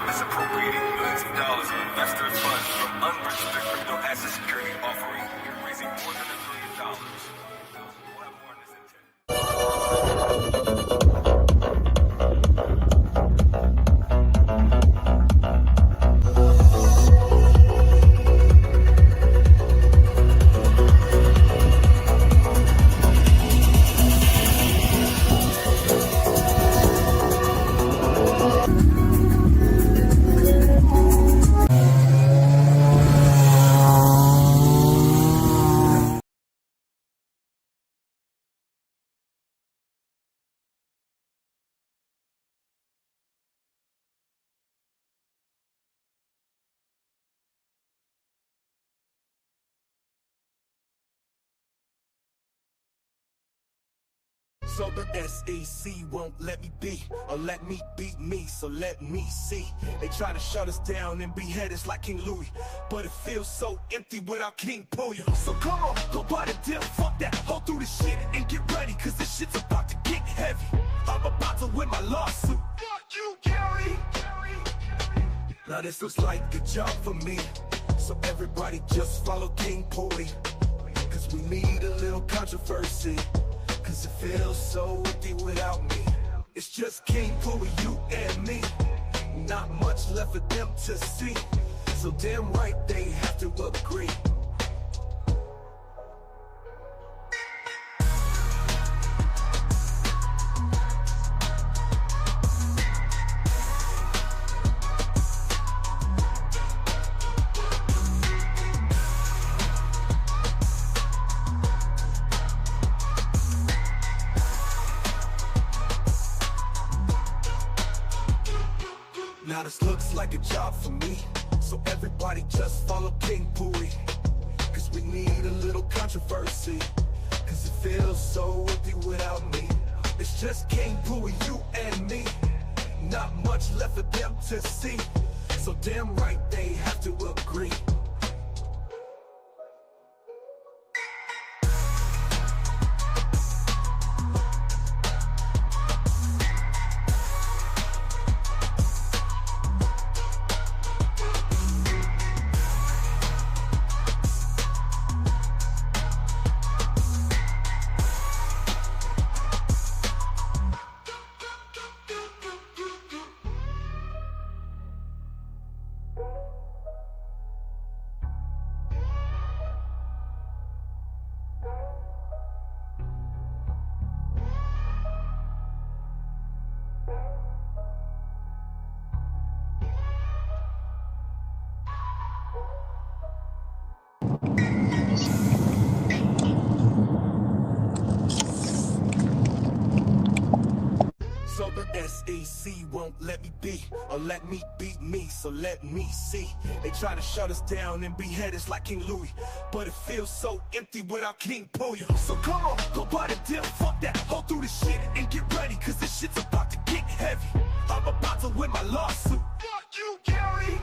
Misappropriating millions of dollars of investors' funds from unregistered crypto asset security offering, raising more than $1 billion. We'll have more on this in 10. So the SEC won't let me be, or let me beat me, so let me see. They try to shut us down and behead us like King Louis, but it feels so empty without King Puya. So come on, go buy the deal, fuck that, hold through this shit and get ready, cause this shit's about to get heavy. I'm about to win my lawsuit. Fuck you, Gary. Now this looks like a job for me, so everybody just follow King Puya, cause we need a little controversy. Cause it feels so empty without me. It's just King Puya, you and me. Not much left for them to see, so damn right they have to agree. Now this looks like a job for me, so everybody just follow King Puya, cause we need a little controversy, cause it feels so empty without me. It's just King Puya, you and me. Not much left for them to see, so damn right they have to agree. So the SEC won't let me be, or let me beat me, so let me see. They try to shut us down and behead us like King Louis, but it feels so empty without King Puya. So come on, go buy the deal, fuck that, hold through this shit and get ready, cause this shit's about to get heavy. I'm about to win my lawsuit. Fuck you, Gary.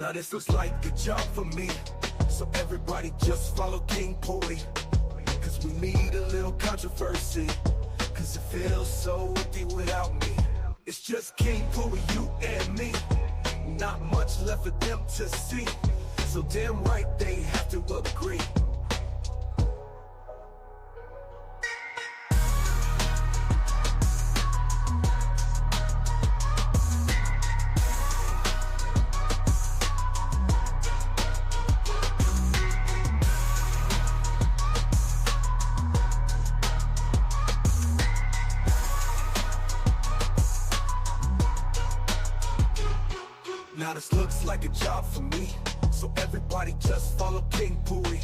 Now this looks like a job for me, so everybody just follow King Puya, cause we need a little controversy. Cause it feels so empty without me. It's just King Puya, you and me. Not much left for them to see, so damn right they have to agree. Now this looks like a job for me, so everybody just follow King Puya.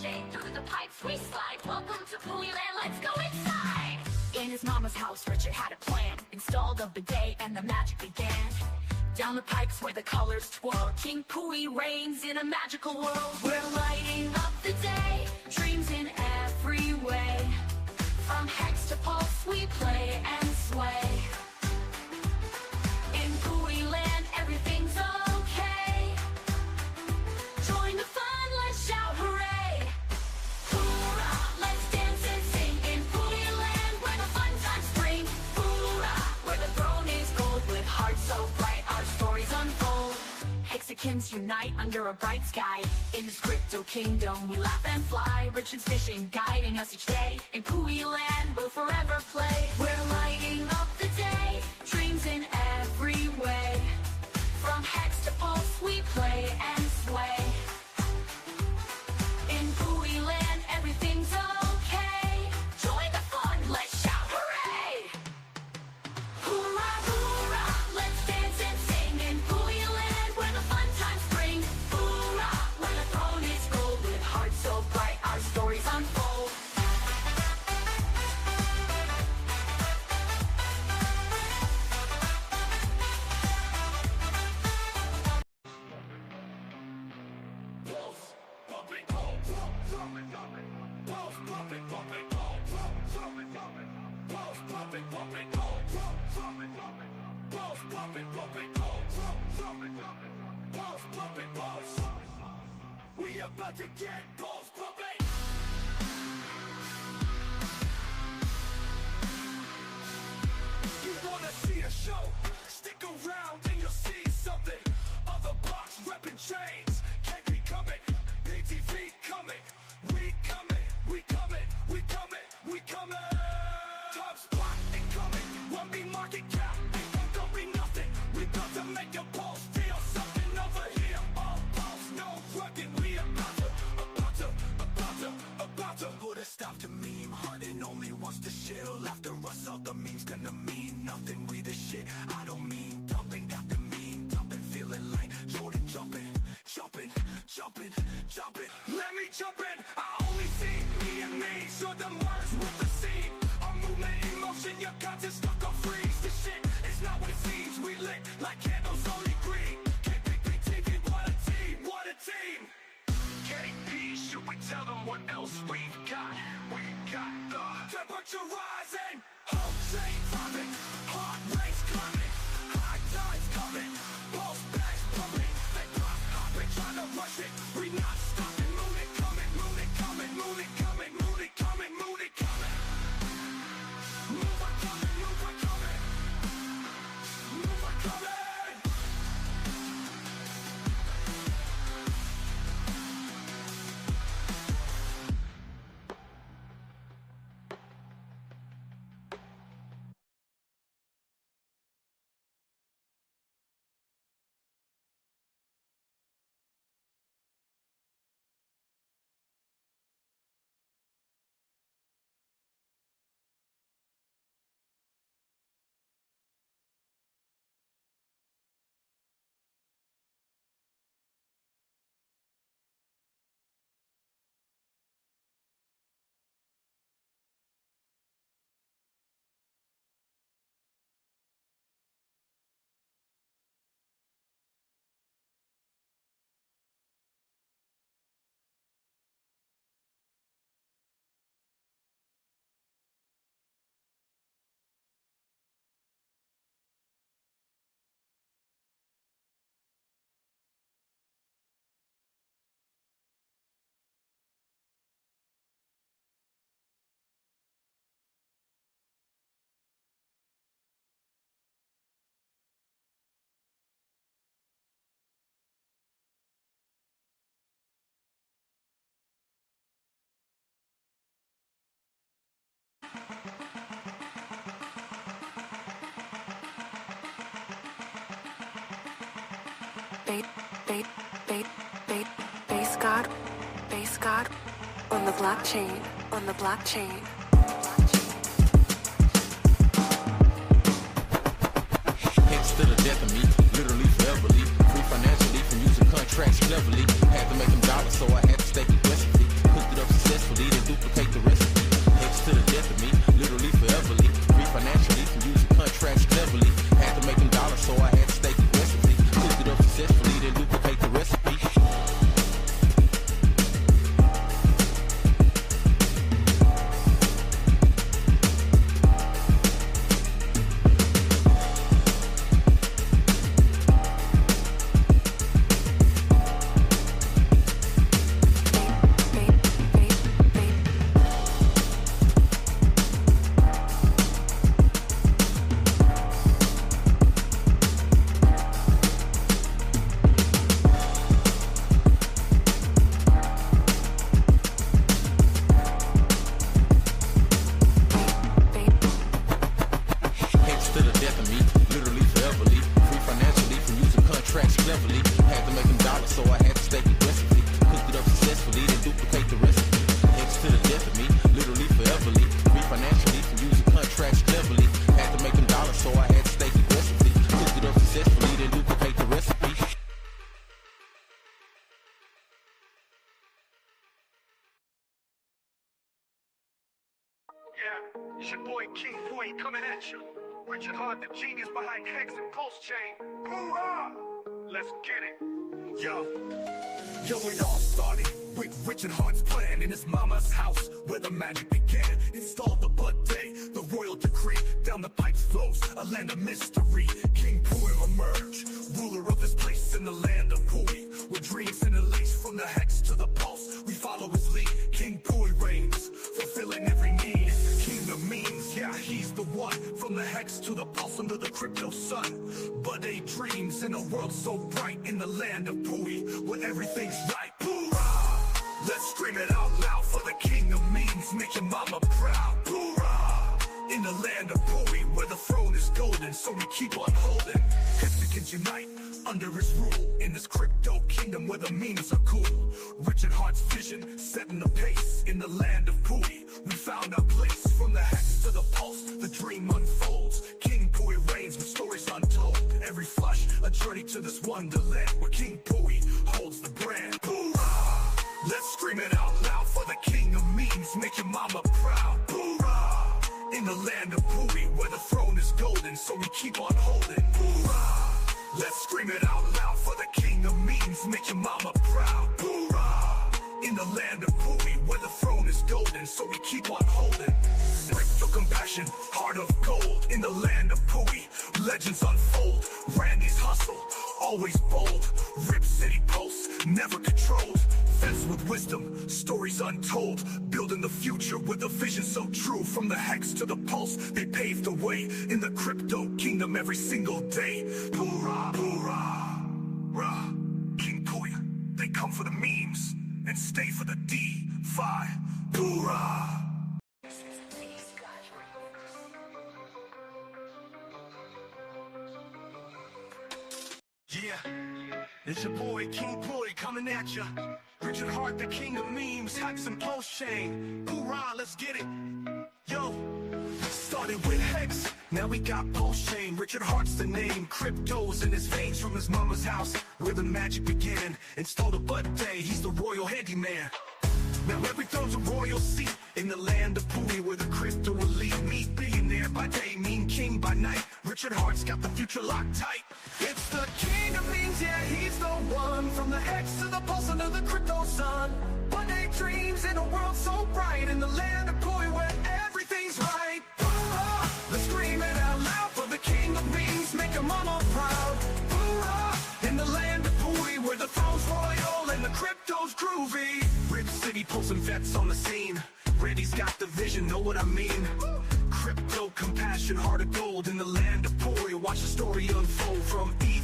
KRJ, through the pipes we slide. Welcome to Pooey Land, let's go inside. In his mama's house, Richard had a plan. Installed a bidet and the magic began. Down the pipes where the colors twirl, King Pooey reigns in a magical world. We're lighting up the day, dreams in every way. From hex to pulse we play and sway. In Pooey Land everything's okay. Join the fun, let's shout hooray. Hoorah, let's dance and sing. In Pooey Land where the fun times spring. Hoorah, where the throne is gold. With hearts so bright our stories unfold. Hexakins unite under a bright sky. In this crypto kingdom we laugh and fly. Richard's fishing guiding us each day. In Pooey Land we'll forever play. We're lighting up the day, dreams in every way. From hex to pulse we play and sway. In Pooey Land everything's okay. Join the fun, let's shout hooray! Hoorah, hoorah, let's dance and sing. In Pooey Land where the fun times spring. Hoorah, where the throne is gold. With hearts so bright our stories unfold. We about to get balls pumping. You wanna see a show? Stick around and you'll see something. Other blocks repping chains can't be coming. PTV coming. We coming. We coming. We coming. We coming. Top spot incoming. 1B market cap. Don't be nothing. We about to make a pulse feel something over here. All pulse, no rugged. We about to put a stop to meme hunting. Only wants to chill. After us, all the memes gonna mean nothing. We the shit. I don't mean dumping. After mean dumping, feeling like Jordan jumping, jumping, jumping, jumping. Let me jump in. I only see me and me. Sure them words with the scene. Our movement, emotion, your conscience stuck on freeze. This shit is not what it seems. We lit like candles, only green. KPPTV, what a team, what a team. KP, should we tell them what else we've got? We got the temperature rising, whole chain dropping, heart rates climbing, high tides coming, pulse bags pumping, they pop hopping, trying to rush it, we not stopping, moon it coming, moon it coming, moon it coming, moon it coming, moon it coming. Move it coming, move it coming, move it coming. Base God on the blockchain, on the blockchain. Hence to the death of me, literally foreverly. Free financially from using contracts cleverly. Had to make them dollars, so I had to stay aggressively. Hooked it up successfully, then duplicate the recipe. X to the death of me, literally foreverly. Free financially from using contracts cleverly. Had to make them dollars, so I had to stay aggressively. Cooked it up successfully, then duplicate the recipe. Yeah, it's your boy King Boy coming at you. Richard Hart, the genius behind Hex and Pulse Chain. Hoorah! Let's get it. Yo, it all started with Richard Hart's plan in his mama's house, where the magic began. Installed the bud day, the royal decree. Down the pipes flows a land of mystery. King Purim emerged, ruler of this place in the land of Pui. With dreams and a lace from the hex to the pulse, we follow his lead. King Pui reigns, fulfilling every need. King of means, yeah, he's the one. From the hex to the pulse under the crypto sun. But they dreams in a world so bright in the land of Pui, where everything's right. Hoorah! Let's scream it out loud for the king of means. Make your mama proud. Hoorah! In the land of Pui, where the throne is golden, so we keep on holding. Mexicans unite under his rule in this crypto kingdom where the memes are cool. Richard Hart's vision setting the pace in the land of Pui. We found our place from the hex to the pulse. The dream unfolds. King Pui reigns with stories untold. Every flush a journey to this wonderland where King Pui holds the brand. Hoorah! Let's scream it out loud for the king of memes. Make your mama proud. Hoorah! In the land of Pui, where the throne is golden, so we keep on holding. Hoorah! Let's scream it out loud for the king of memes. Make your mama proud. Hoorah! In the land of Pui, where the throne is golden, so we keep on holding. Crypto compassion, heart of gold. In the land of Pui, legends unfold. Randy's hustle, always bold. Rip City Pulse, never controlled. Fence with wisdom, stories untold. Building the future with a vision so true. From the hex to the pulse, they paved the way in the crypto kingdom every single day. Hoorah, hoorah, rah. King Pui, they come for the memes and stay for the D-Fi. Hoorah! Yeah, it's your boy King Pui coming at ya. Richard Hart, the king of memes, Hex and Pulse Chain. Hoorah, let's get it. Yo, started with Hex, now we got Pulse Chain. Richard Hart's the name, cryptos in his veins from his mama's house, where the magic began. Installed a bud day, he's the royal handyman. Now every throne's a royal seat in the land of Pui, where the crypto elite meet. Billionaire by day, mean king by night. Richard Hart's got the future locked tight. It's the king of memes, yeah, he's the one. From the hex to the pulse under the crypto sun. One day dreams in a world so bright, in the land of Pui, where everything's right. Hoorah! Let's scream it out loud for the king of memes. Make your mama proud. Hoorah! In the land of Pui, where the throne's royal and the crypto's groovy. Rip City pulsing vets on the scene. Randy's got the vision, know what I mean? Crypto compassion, heart of gold in the land of Pui. Watch the story unfold from ETH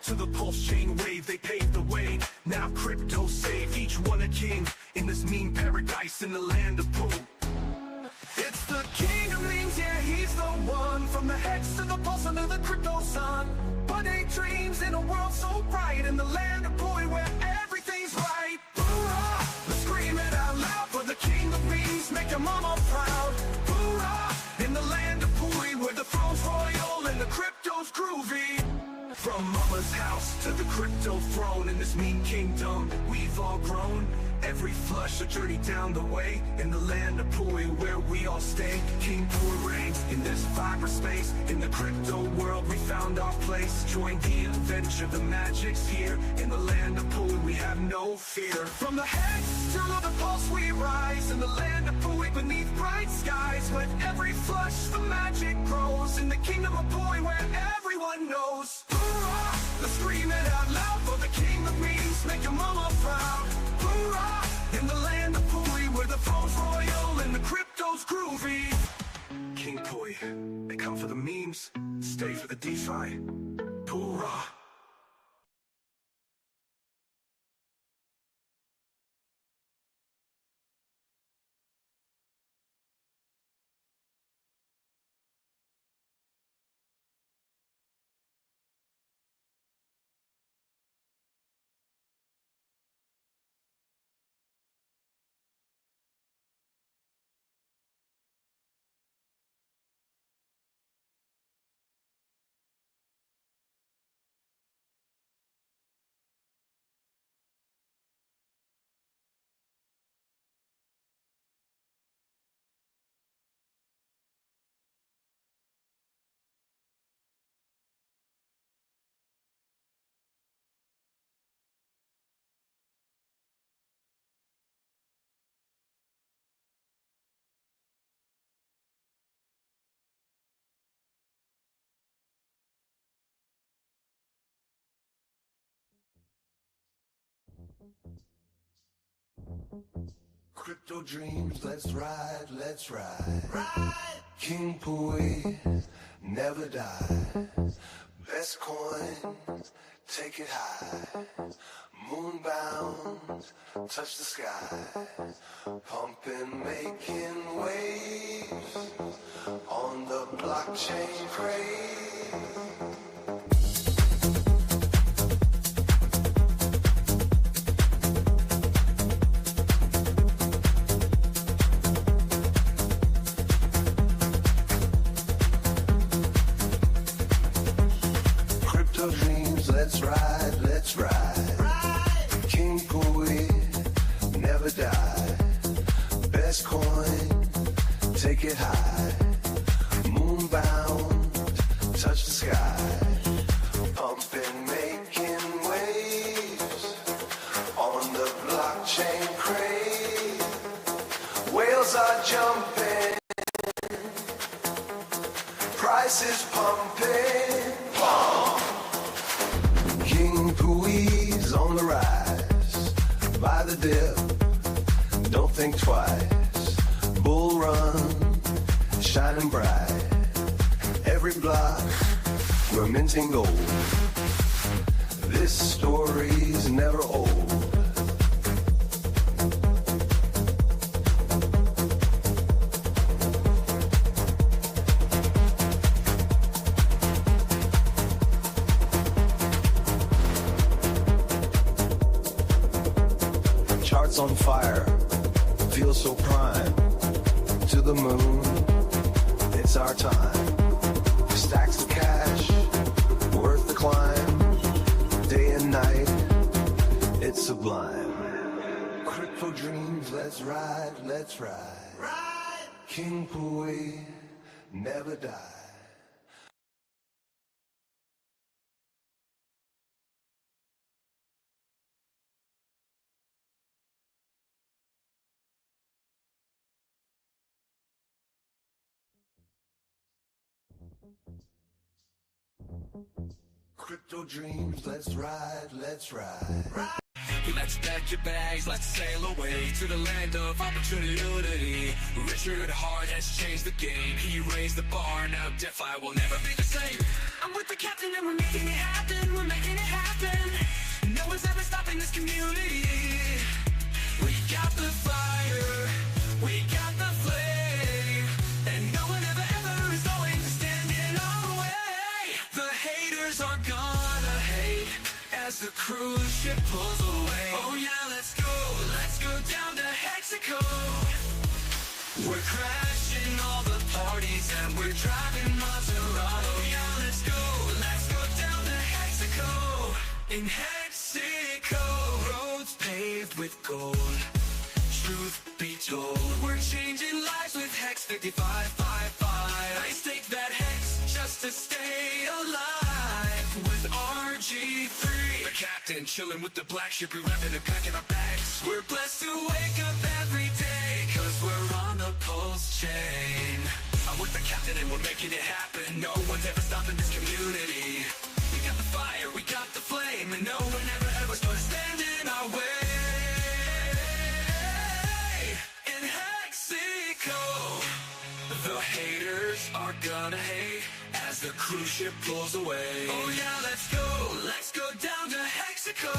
to the Pulse Chain wave. They paved the way, now crypto saved. Each one a king in this meme paradise in the land of Pui. It's the king of memes, yeah, he's the one. From the hex to the pulse under the crypto sun. But they dreams in a world so bright, in the land of Pui, where everything's right. Hoorah! Let's scream it out loud for the king of memes. Make your mama proud. Hoorah! In the land of Pui, where the throne's royal and the crypto's groovy. From mama's house to the crypto throne in this mean kingdom, we've all grown. Every flush a journey down the way in the land of Pui where we all stay. King Pui reigns in this cyberspace. In the crypto world we found our place. Join the adventure, the magic's here. In the land of Pui we have no fear. From the hex to the pulse we rise. In the land of Pui beneath bright skies. With every flush the magic grows. In the kingdom of Pui where everyone knows. Hoorah! Let's scream it out loud for the king of memes. Make your mama proud. Hoorah! In the land of Pui, where the phone's royal and the crypto's groovy. King Pui, they come for the memes, stay for the DeFi. Hoorah! Crypto dreams, let's ride, let's ride. Ride! King Pui, never die. Best coins, take it high. Moon bound, touch the sky. Pumping, making waves on the blockchain craze. Let's ride, let's ride. King Pui, never die. Best coin, take it high. Moon bound, touch the sky. Pumping, making waves on the blockchain craze. Whales are jumping, prices pumping. King Pui's on the rise. Buy the dip, don't think twice. Bull run, shining bright. Every block, we're minting gold. This story's never old. Charts on fire, feel so prime. To the moon, it's our time. Stacks of cash, worth the climb. Day and night, it's sublime. Crypto dreams, let's ride, let's ride. Ride! King Pui, never die. Crypto dreams, let's ride, let's ride. Let's pack your bags, let's sail away to the land of opportunity. Richard Hart has changed the game. He raised the bar, now DeFi will never be the same. I'm with the captain and we're making it happen. We're making it happen. No one's ever stopping this community. We got the fire, we got the flame, and no one ever is going to stand in our way. The haters are gonna hate as the cruise ship pulls away. Oh yeah, let's go down to Mexico. We're crashing all the parties and we're driving Maserati. Oh yeah, let's go down to Mexico. In Mexico, roads paved with gold. Truth be told, we're changing lives with Hex 5555. I stake that Hex just to stay alive. With RG3, the captain chilling with the black ship, we repping and packing our bags. We're blessed to wake up every day, cause we're on the pulse chain. I'm with the captain and we're making it happen. No one's ever stopping this community. We got the fire, we got the flame, and no one ever's gonna stand in our way. In Mexico, the haters are gonna hate as the cruise ship pulls away. Oh yeah, let's go down to Mexico.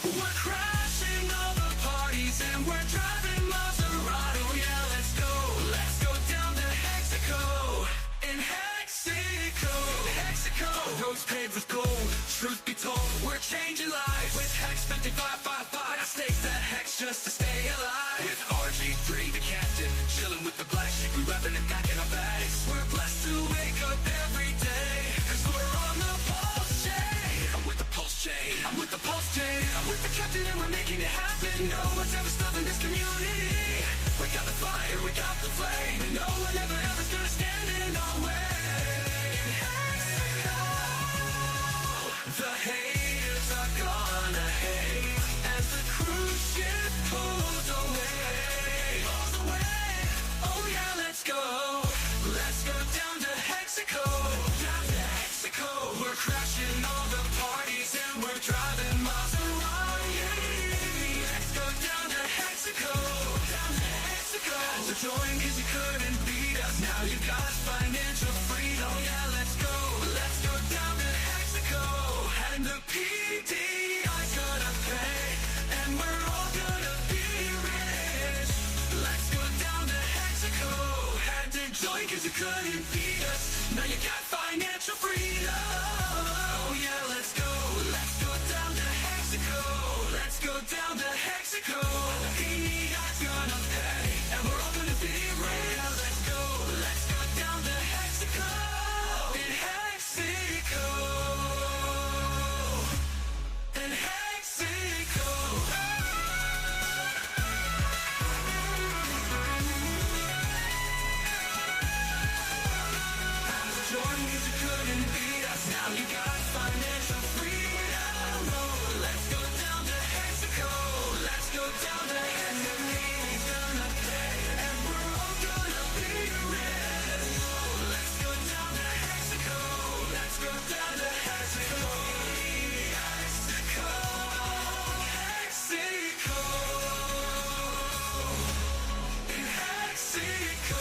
We're crashing all the parties and we're driving Maserati. Oh yeah, let's go down to Mexico. In Mexico, roads paved with gold. Truth be told, we're changing lives with Hex 5555. I stake that Hex just to stay alive. With RG3, the captain, chilling with the black sheep, we rapping and packing our bags. We're blessed to wake up every day, cause we're on the pulse chain. I'm with the pulse chain, I'm with the pulse chain, I'm with the captain and we're making it happen. No one's ever stopping this community. We got the fire, we got the flame, and no one ever's gonna stand in our way. The haters are gonna hate as the cruise ship pulls away. Oh yeah, let's go down to Mexico. We're crashing all the parties and we're driving Maserati. Let's go down to Mexico. So join cause you couldn't beat us. Now you got financial freedom. Yeah, let's go down to Mexico. And the PDI's gonna pay, and we're all gonna be rich. Let's go down to Mexico. Had to join cause you couldn't beat us. Now you got financial freedom. Oh yeah, let's go down to Mexico. Let's go down to Mexico. The PDI's gonna pay, and we're all gonna be rich. Let's go down to Mexico. In Mexico. Now you got financial freedom. Let's go down to Mexico. Let's go down to Mexico. He's gonna pay, and we're all gonna be rich. Let's go down to Mexico. Let's go down to Mexico. Mexico. In Mexico.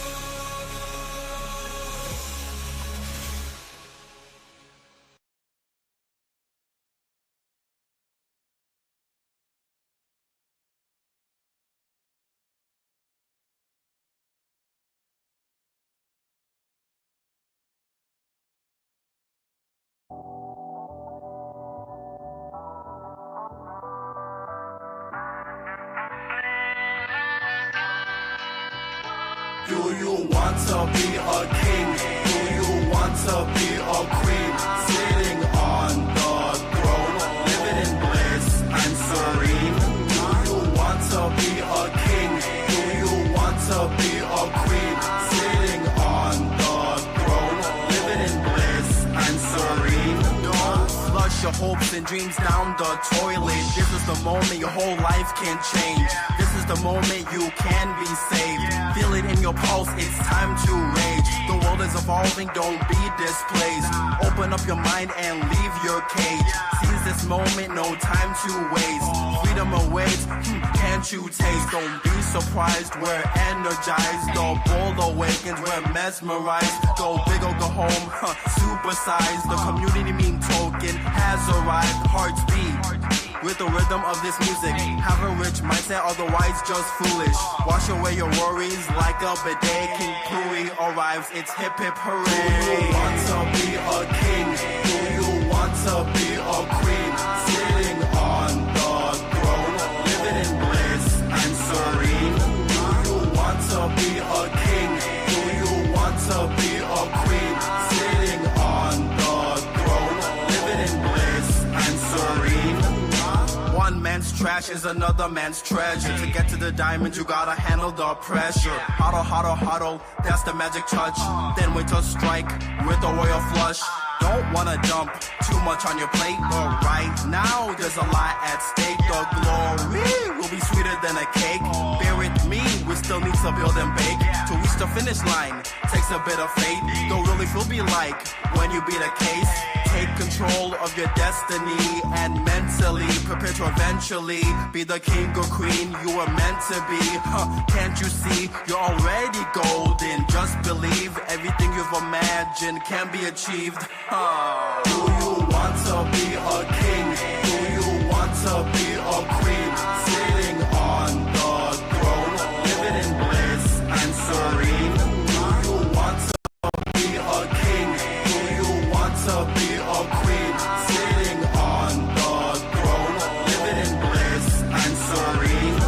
Do you want to be a king? Do you want to be a queen? Sitting on the throne, living in bliss and serene. Do you want to be a king? Do you want to be a queen? Sitting on the throne, living in bliss and serene. Don't flush your hopes and dreams down the toilet. This is the moment your whole life can change. This is the moment you can be saved. Feel it in your pulse, it's time to rage. The world is evolving, don't be displaced. Open up your mind and leave your cage. Seize this moment, no time to waste. Freedom awaits, can't you taste? Don't be surprised, we're energized. The bull awakens, we're mesmerized. Go big or go home, supersize. The community meme token has arrived. Hearts beat with the rhythm of this music. Have a rich mindset, otherwise just foolish. Wash away your worries like a bidet. King Pui arrives, it's hip hip hooray. Do you want to be a king? Do you want to be a queen? Sitting on the throne, living in bliss and serene. Do you want to be a king? Do you want to be a queen? Sitting on the throne, living in bliss and trash is another man's treasure. To get to the diamond, you gotta handle the pressure. Huddle, huddle, huddle, that's the magic touch. Then wait to strike with a royal flush. Don't wanna dump too much on your plate, but right now there's a lot at stake. The glory will be sweeter than a cake. Bear with me, we still need to build and bake. To reach the finish line takes a bit of faith. Don't really feel be like when you beat a case. Take control of your destiny and mentally prepare to eventually be the king or queen you were meant to be. Can't you see you're already golden? Just believe everything you've imagined can be achieved. Do you want to be a king? Do you want to be a queen? Sitting on the throne, living in bliss and serene. Do you want to be a king? Do you want to be a queen? Sitting on the throne, living in bliss and serene.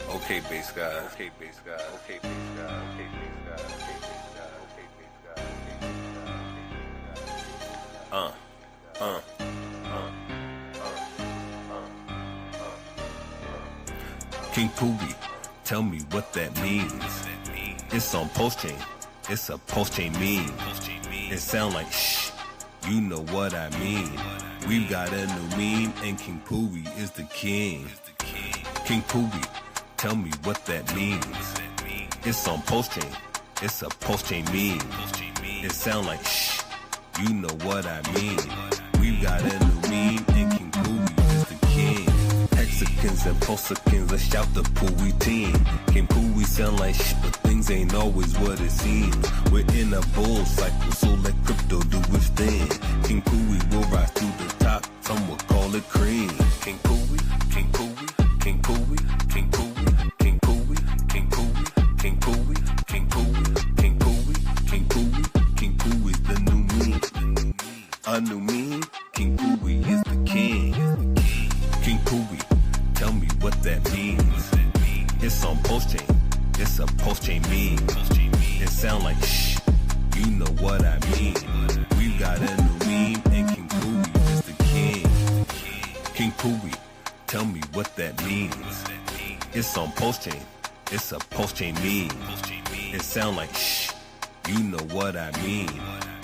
Okay, bass guys. Okay, bass guys. Okay, bass guys. Okay, bass guys. Okay, bass guys. Okay, bass guys. King Poogie, tell me what that means. It's on post chain. It's a post chain meme. It sound like shh. You know what I mean. We've got a new meme, and King Poogie is the king. King Poogie, tell me what that means. It's on post chain. It's a post chain meme. It sound like shh. You know what I mean. We've got a new meme, and King Poogie is the king. Hexagons and posicans, let's shout the Poogie team. King Poogie sound like shh, but things ain't always what it seems. We're in a bull cycle, so let crypto do its thing. King Poogie will rise to the top, some will call it cream. King Poogie, King Poogie, King Poogie, King Poogie, King Poogie, King Poogie, King Poogie, King Poogie, King Poogie, King Poogie, King Poogie, the new meme. A new meme, King Poogie is the king. King Poogie, tell me what that means. It's on post chain. It's a post chain meme. It sound like shh. You know what I mean. We've got a new meme, and King Poogie is the king. King Poogie, tell me what that means. It's on post chain. It's a post chain meme. It sound like shh. You know what I mean.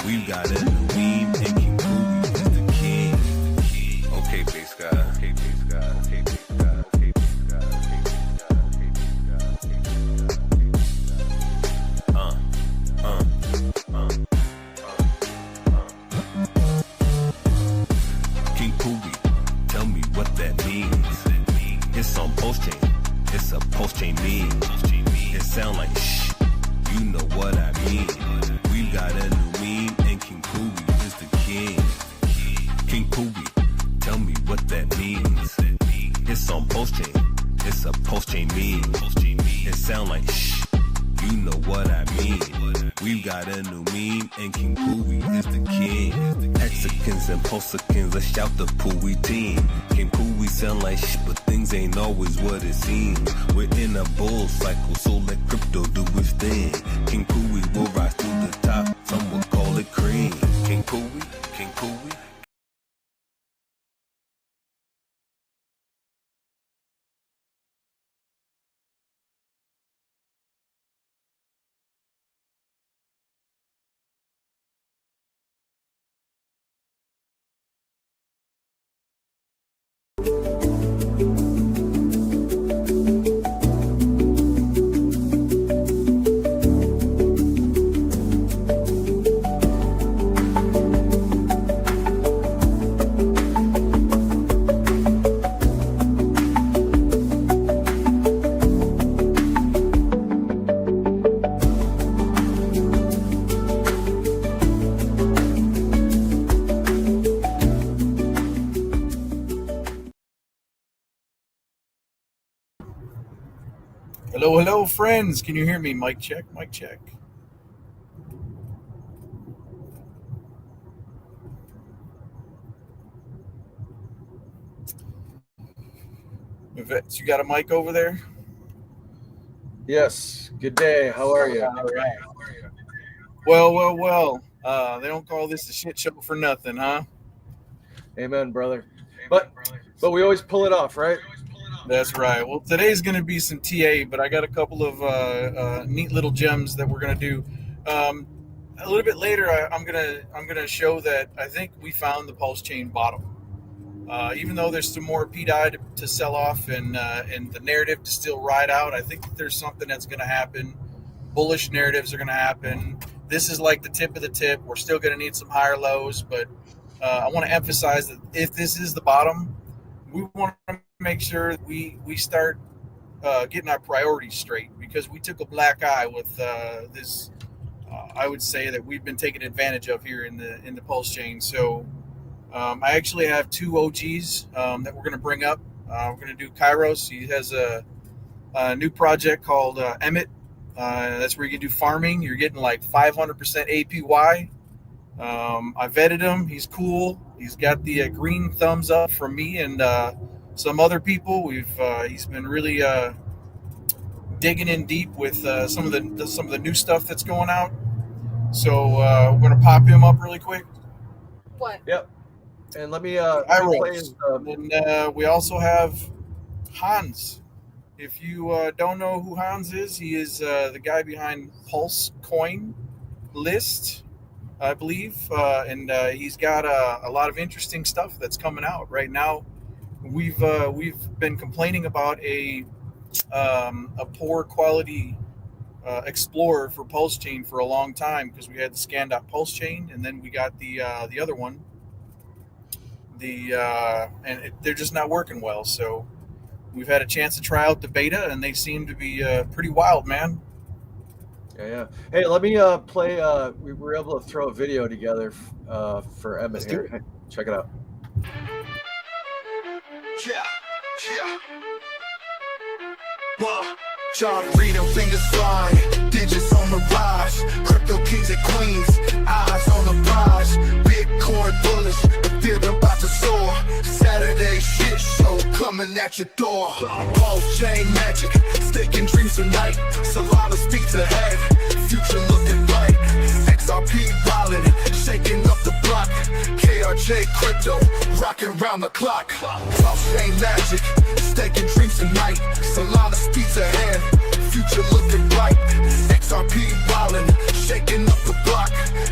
We've got a new meme, and King Poogie is the king. Okay, bass guys. Okay, bass guys. Okay, bass guys. Okay, bass guys. Okay, bass guys. Okay, bass guys. Okay, bass guys. King Poogie, tell me what that means. It's on post chain. It's a post chain meme. It sound like shh. You know what I mean. We've got a new meme, and King Poogie is the king. King Poogie, tell me what that means. It's on post chain. It's a post chain meme. It sound like shh. You know what I mean. We've got a new meme, and King Poogie is the king. Hexagons and posicans, let's shout the Poogie team. King Poogie sound like shh, but things ain't always what it seems. We're in a bull cycle, so let crypto do its thing. King Poogie will rise to the top, some will call it cream. King Poogie, King Poogie. Hello, hello, friends. Can you hear me? Mic check, mic check. Yvette, you got a mic over there? Yes. Good day. How are you? Well. They don't call this a shit show for nothing, huh? Amen, brother. But we always pull it off, right? That's right. Well, today's going to be some TA, but I got a couple of neat little gems that we're going to do. A little bit later, I'm gonna show that I think we found the pulse chain bottom. Even though there's some more PDI to sell off and the narrative to still ride out, I think that there's something that's going to happen. Bullish narratives are going to happen. This is like the tip of the tip. We're still going to need some higher lows, but I want to emphasize that if this is the bottom, we want to make sure that we start getting our priorities straight, because we took a black eye with this. I would say that we've been taken advantage of here in the pulse chain. So I actually have two OGs that we're going to bring up. We're going to do Kairos. He has a new project called EMIT. That's where you can do farming. You're getting like 500% APY. I vetted him. He's cool. He's got the green thumbs up from me and some other people. He's been really digging in deep with some of the new stuff that's going out. So we're gonna pop him up really quick. What? Yep. And let me and we also have Hans. If you don't know who Hans is, he is the guy behind Pulse Coin List, I believe, and he's got a lot of interesting stuff that's coming out right now. We've been complaining about a poor quality Explorer for Pulse Chain for a long time, because we had the Scan.Pulse Chain, and then we got the other one. They're just not working well. So we've had a chance to try out the beta, and they seem to be pretty wild, man. Yeah. Hey, let me play. We were able to throw a video together for Emmett here. Hey, check it out. Yeah. John Reading, fingers flying, digits on the rise. Crypto kings and queens, eyes on the prize. Bitcoin bullish, the field about to soar. Saturday shit show coming at your door. Pulse chain magic, staking dreams tonight. Solana speaks ahead, future looking bright. XRP wallet, shaking up the block. KRJ crypto, rocking round the clock. Pulse chain magic, staking dreams tonight. Solana speaks ahead, future looking bright. XRP wildin', shaking up the block.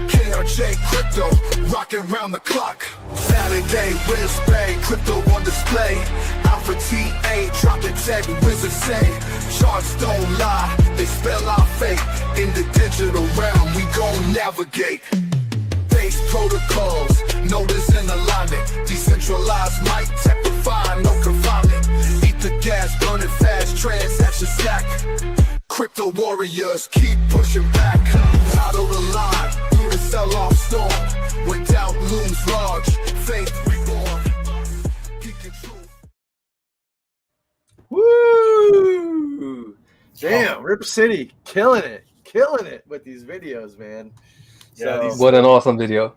KRJ crypto, rocking round the clock. Saturday, Wednesday, crypto on display. Alpha TA, dropping tech, wizards say. Charts don't lie, they spell our fate. In the digital realm, we gon' navigate. Base protocols, notice and alignment. Decentralized might, tech refined, no confinement. Eat the gas, burning fast, transaction stack. Crypto warriors keep pushing back. Out of the line, through the sell-off storm. When doubt looms large, faith reborn. Geek and truth. Woo! Damn, Rip City, killing it with these videos, man. Yeah, So, What an awesome video.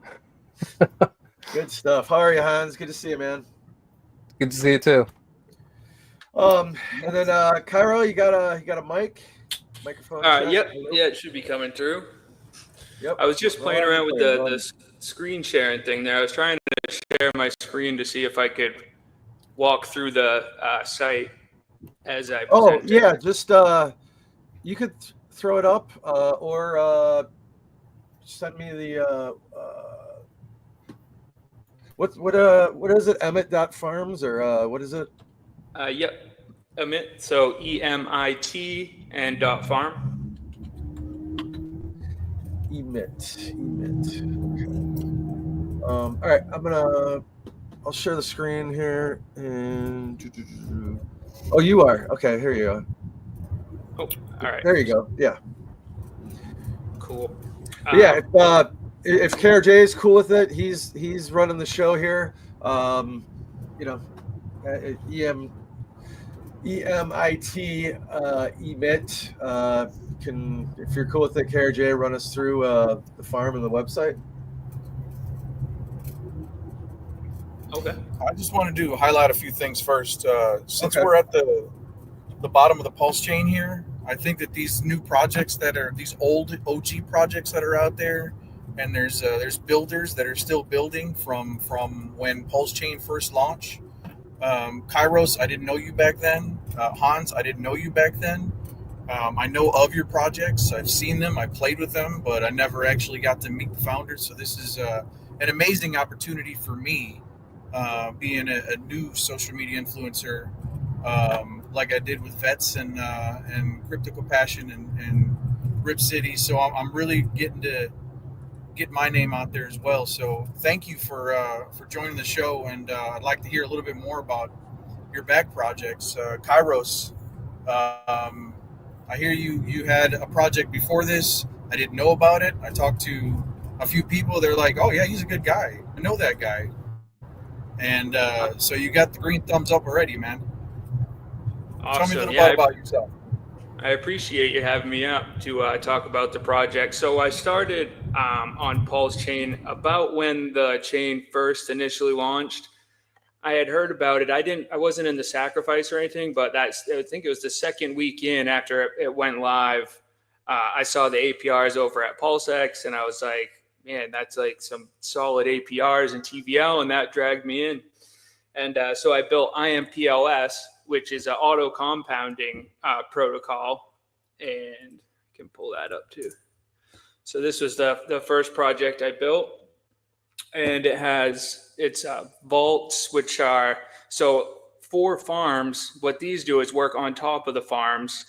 good stuff. How are you, Hans? Good to see you, man. Good to see you too. And then Cairo, you got a microphone? check? Yep. Yeah, it should be coming through. Yep. I was just playing Well, around with well, the screen sharing thing there. I was trying to share my screen to see if I could walk through the site as I Oh presented. yeah, just you could throw it up or send me the what is it? Emmett.farms or what is it? Yep. Emit. So EMIT and .farm. Emit. Okay. All right, I'll share the screen here and oh, you are okay. Here you go. Oh, all right. There you go. Yeah. Cool. Yeah. If KRJ is cool with it, he's running the show here. EMIT emit can, if you're cool with it, KRJ, run us through the farm and the website. Okay. I just want to highlight a few things first. Since Okay. we're at the bottom of the pulse chain here, I think that these new projects that are these old OG projects that are out there, and there's builders that are still building from when Pulse Chain first launched. Kairos, I didn't know you back then. Hans, I didn't know you back then. I know of your projects. I've seen them. I played with them, but I never actually got to meet the founders. So this is an amazing opportunity for me, being a new social media influencer, like I did with Vets and Crypto Passion and Rip City. So I'm really getting to get my name out there as well. So thank you for joining the show, and I'd like to hear a little bit more about your back projects. Kairos, I hear you had a project before this. I didn't know about it. I talked to a few people. They're like, oh yeah, he's a good guy. I know that guy. And so you got the green thumbs up already, man. Awesome. Tell me a little bit about yourself. I appreciate you having me up to talk about the project. So I started on Pulse Chain about when the chain first initially launched. I had heard about it. I wasn't in the sacrifice or anything, but I think it was the second week in after it went live. I saw the APRs over at PulseX, and I was like, man, that's like some solid APRs and TVL, and that dragged me in. And so I built IMPLS, which is an auto compounding protocol, and I can pull that up too. So this was the first project I built, and it's vaults, which are, so for farms, what these do is work on top of the farms.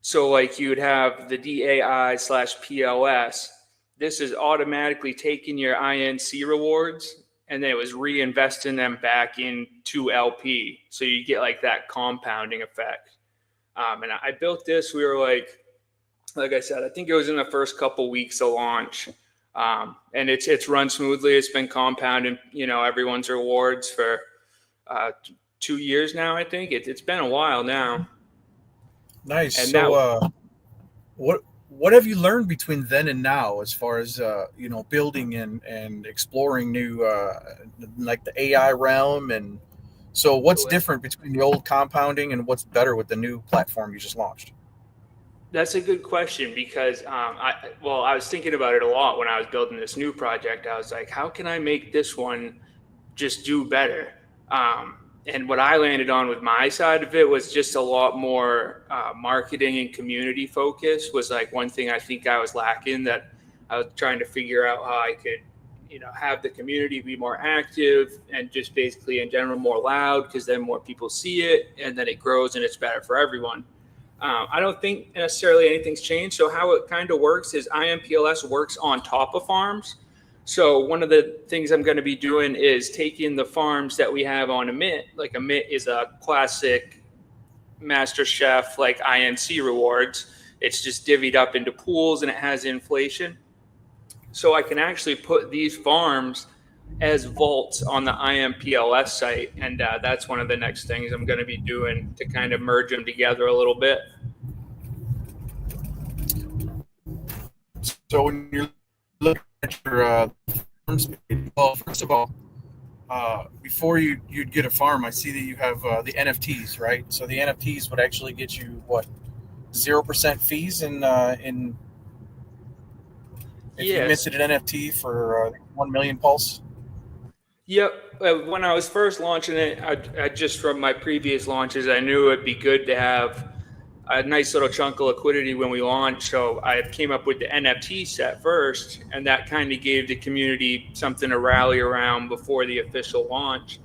So like you'd have the DAI/PLS. This is automatically taking your INC rewards, and then it was reinvesting them back into LP. So you get like that compounding effect. And I built this, we were like I said, I think it was in the first couple weeks of launch. And it's run smoothly. It's been compounding, everyone's rewards for 2 years now, I think. It's been a while now. Nice. And so what have you learned between then and now as far as building and exploring new like the AI realm? And so what's different between the old compounding and what's better with the new platform you just launched? That's a good question, because I was thinking about it a lot when I was building this new project. I was like, how can I make this one just do better? And what I landed on with my side of it was just a lot more marketing and community focus was like one thing I think I was lacking, that I was trying to figure out how I could, have the community be more active and just basically in general more loud, because then more people see it and then it grows and it's better for everyone. I don't think necessarily anything's changed. So how it kind of works is IMPLS works on top of farms. So one of the things I'm going to be doing is taking the farms that we have on Emit. Like Emit is a classic Master Chef, like INC rewards. It's just divvied up into pools and it has inflation. So I can actually put these farms as vaults on the IMPLS site. And that's one of the next things I'm going to be doing to kind of merge them together a little bit. So when you're looking at your farms, well, first of all, before you'd get a farm, I see that you have the NFTs, right? So the NFTs would actually get you what, 0% fees in if you minted an NFT for 1 million pulse. Yep. When I was first launching it, I just from my previous launches, I knew it'd be good to have a nice little chunk of liquidity when we launched. So I came up with the NFT set first, and that kind of gave the community something to rally around before the official launch.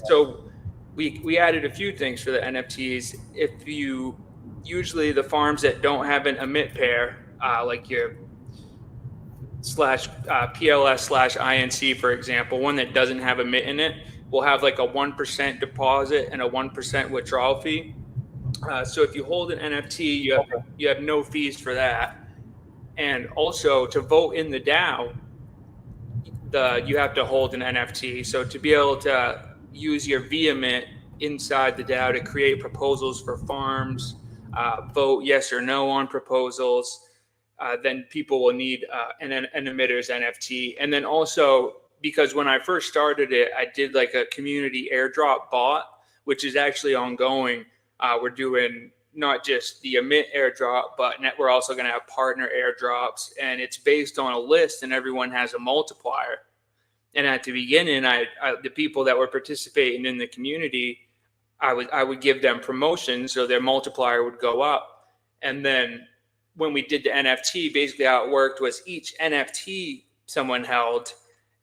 So we added a few things for the NFTs. If you usually the farms that don't have an emit pair, like your /PLS/INC, for example, one that doesn't have emit in it, will have like a 1% deposit and a 1% withdrawal fee. So if you hold an NFT, you have no fees for that. And also to vote in the DAO, you have to hold an NFT. So to be able to use your VEmit inside the DAO to create proposals for farms, vote yes or no on proposals, then people will need an emitter's NFT. And then also, because when I first started it, I did like a community airdrop bot, which is actually ongoing. We're doing not just the emit airdrop, but we're also going to have partner airdrops, and it's based on a list, and everyone has a multiplier. And at the beginning, the people that were participating in the community, I would give them promotions so their multiplier would go up. And then when we did the NFT, basically how it worked was each NFT someone held,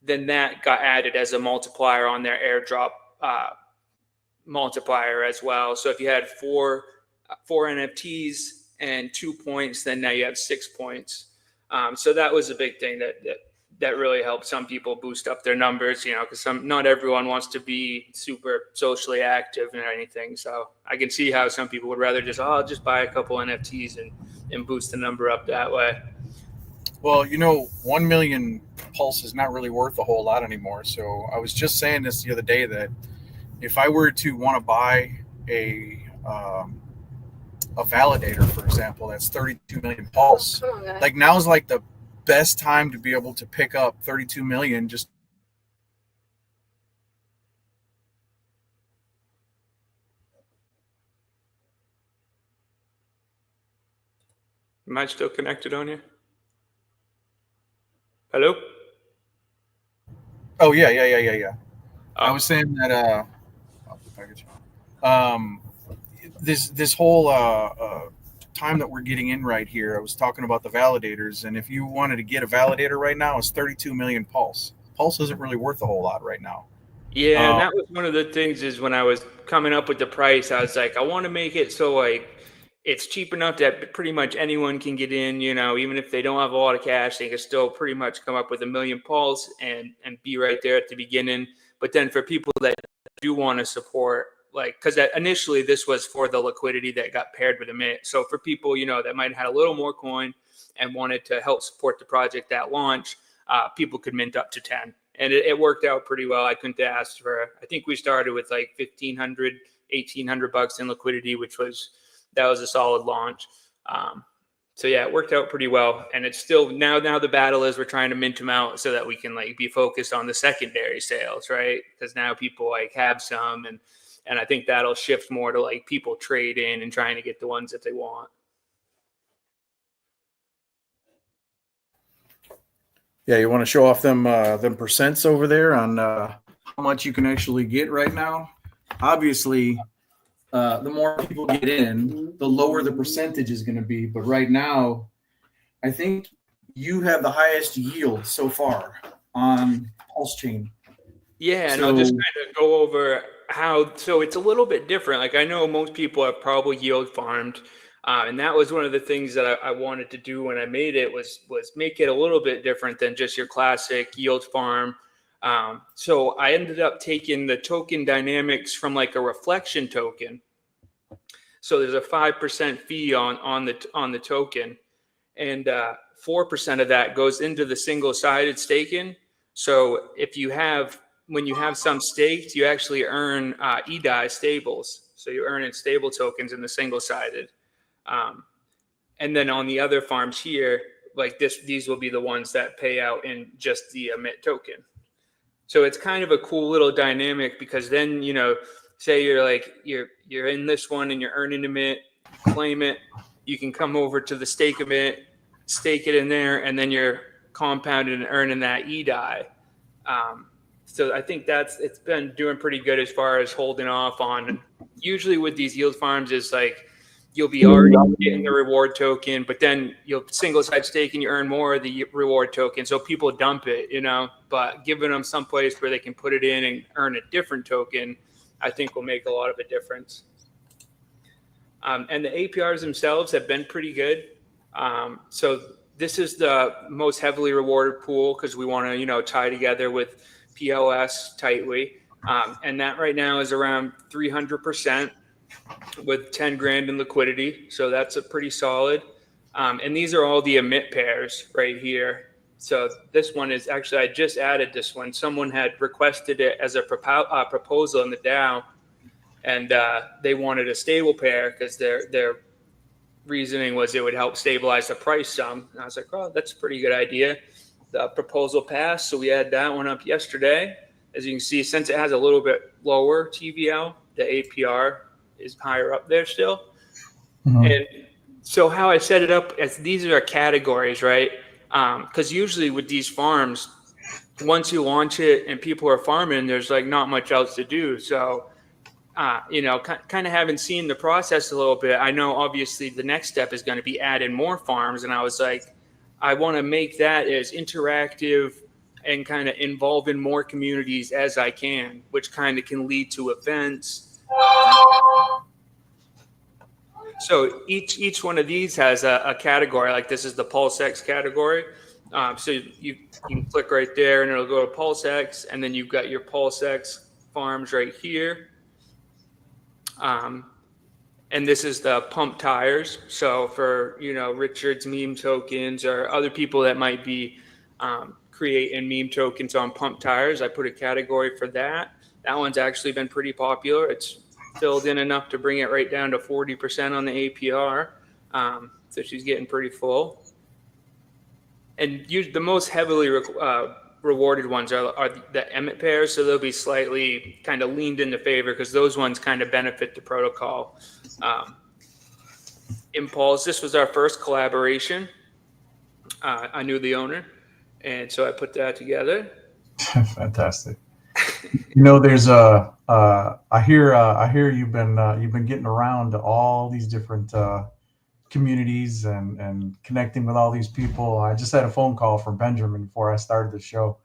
then that got added as a multiplier on their airdrop multiplier as well. So if you had four NFTs and 2 points, then now you have 6 points. So that was a big thing that really helped some people boost up their numbers, because not everyone wants to be super socially active or anything. So I can see how some people would rather I'll just buy a couple NFTs and boost the number up that way. Well, 1 million pulse is not really worth a whole lot anymore. So I was just saying this the other day that if I were to want to buy a validator, for example, that's 32 million pulse, like now's like the best time to be able to pick up 32 million. Just am I still connected on you? Hello? Oh yeah. I was saying that this whole time that we're getting in right here, I was talking about the validators, and if you wanted to get a validator right now, it's 32 million pulse. Pulse isn't really worth a whole lot right now. Yeah, and that was one of the things is when I was coming up with the price, I was like, I want to make it so like it's cheap enough that pretty much anyone can get in, even if they don't have a lot of cash, they can still pretty much come up with 1 million pulse and be right there at the beginning. But then for people that do want to support, because initially this was for the liquidity that got paired with emit. So for people, that might have had a little more coin and wanted to help support the project at launch, people could mint up to 10. And it worked out pretty well. I couldn't ask for, I think we started with like $1,500, $1,800 in liquidity, that was a solid launch. So yeah, it worked out pretty well. And it's still now the battle is we're trying to mint them out so that we can be focused on the secondary sales, right? Because now people have some, and I think that'll shift more to people trade in and trying to get the ones that they want. Yeah, you want to show off them percents over there on how much you can actually get right now. Obviously, the more people get in, the lower the percentage is going to be. But right now, I think you have the highest yield so far on Pulse Chain. Yeah, and I'll just kind of go over so it's a little bit different. I know most people have probably yield farmed. And that was one of the things that I wanted to do when I made it was make it a little bit different than just your classic yield farm. So I ended up taking the token dynamics from a reflection token. So there's a 5% fee on the token, and 4% of that goes into the single-sided staking. So when you have some staked, you actually earn EDI stables. So you earn in stable tokens in the single-sided. And then on the other farms here, these will be the ones that pay out in just the emit token. So it's kind of a cool little dynamic because then, say you're in this one and you're earning emit, claim it, you can come over to the stake emit, stake it in there, and then you're compounding and earning that EDI. So I think it's been doing pretty good as far as holding off on. Usually with these yield farms is you'll be already getting the reward token, but then you'll single side stake and you earn more of the reward token. So people dump it, but giving them some place where they can put it in and earn a different token, I think will make a lot of a difference. And the APRs themselves have been pretty good. So this is the most heavily rewarded pool because we want to, tie together with PLS tightly. And that right now is around 300%. With 10 grand in liquidity. So that's a pretty solid. And these are all the emit pairs right here. So this one is actually, I just added this one. Someone had requested it as a proposal in the DAO, and they wanted a stable pair because their reasoning was it would help stabilize the price some. And I was like, oh, that's a pretty good idea. The proposal passed. So we had that one up yesterday. As you can see, since it has a little bit lower TVL, the APR is higher up there still. And so how I set it up as these are categories, right? Because usually with these farms, once you launch it and people are farming, there's like not much else to do. So, kind of having seen the process a little bit, I know obviously the next step is going to be adding more farms. And I was like, I want to make that as interactive and kind of involve in more communities as I can, which kind of can lead to events. So each one of these has a category. Like this is the PulseX category. So you can click right there and it'll go to PulseX, and then you've got your PulseX farms right here. And this is the pump tires. So for, Richard's meme tokens or other people that might be creating meme tokens on pump tires, I put a category for that. That one's actually been pretty popular. It's filled in enough to bring it right down to 40% on the APR. So she's getting pretty full. And the most heavily rewarded ones are the Emit pairs, so they'll be slightly kind of leaned into favor because those ones kind of benefit the protocol. Impulse, this was our first collaboration. I knew the owner, and so I put that together. Fantastic. There's I hear you've been getting around to all these different communities and connecting with all these people. I just had a phone call from Benjamin before I started the show,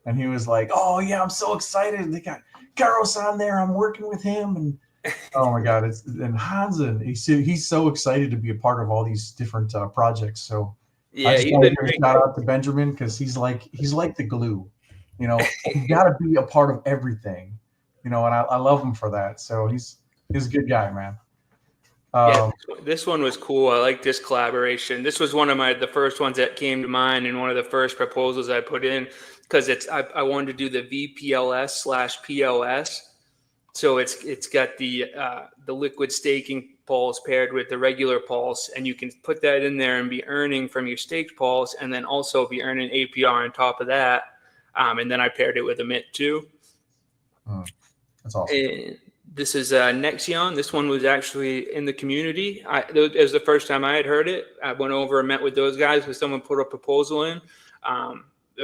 and he was like, "Oh yeah, I'm so excited. They got Karos on there. I'm working with him." And oh my God, and Hans, and he's so excited to be a part of all these different projects. So yeah, I just want to give a shout out to Benjamin because he's like the glue. You got to be a part of everything. And I love him for that. So he's a good guy, man. This one was cool. I like this collaboration. This was one of the first ones that came to mind and one of the first proposals I put in because I wanted to do the VPLS/PLS. So it's got the liquid staking pulse paired with the regular pulse, and you can put that in there and be earning from your staked pulse, and then also be earning APR on top of that. And then I paired it with Emit too. That's awesome. And this is Nexion. This one was actually in the community. It was the first time I had heard it. I went over and met with those guys because someone put a proposal in. A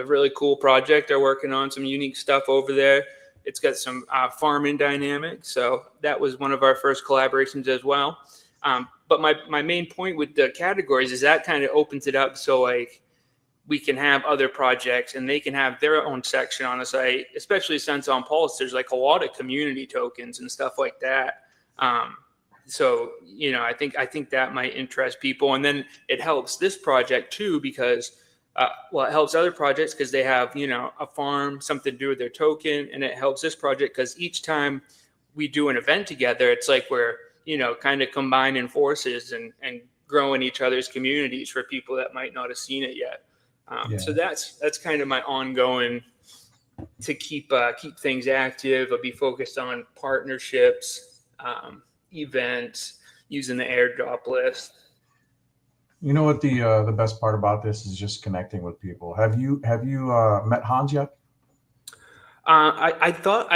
really cool project. They're working on some unique stuff over there. It's got some farming dynamics. So that was one of our first collaborations as well. But my main point with the categories is that kind of opens it up so like we can have other projects and they can have their own section on the site, especially since on Pulse, there's like a lot of community tokens and stuff like that. So, I think that might interest people. And then it helps this project too, because, it helps other projects because they have, a farm, something to do with their token. And it helps this project because each time we do an event together, it's like we're, kind of combining forces and growing each other's communities for people that might not have seen it yet. So that's kind of my ongoing to keep things active. I'll be focused on partnerships, events, using the airdrop list. You know what the best part about this is just connecting with people. Have you met Hans yet? I thought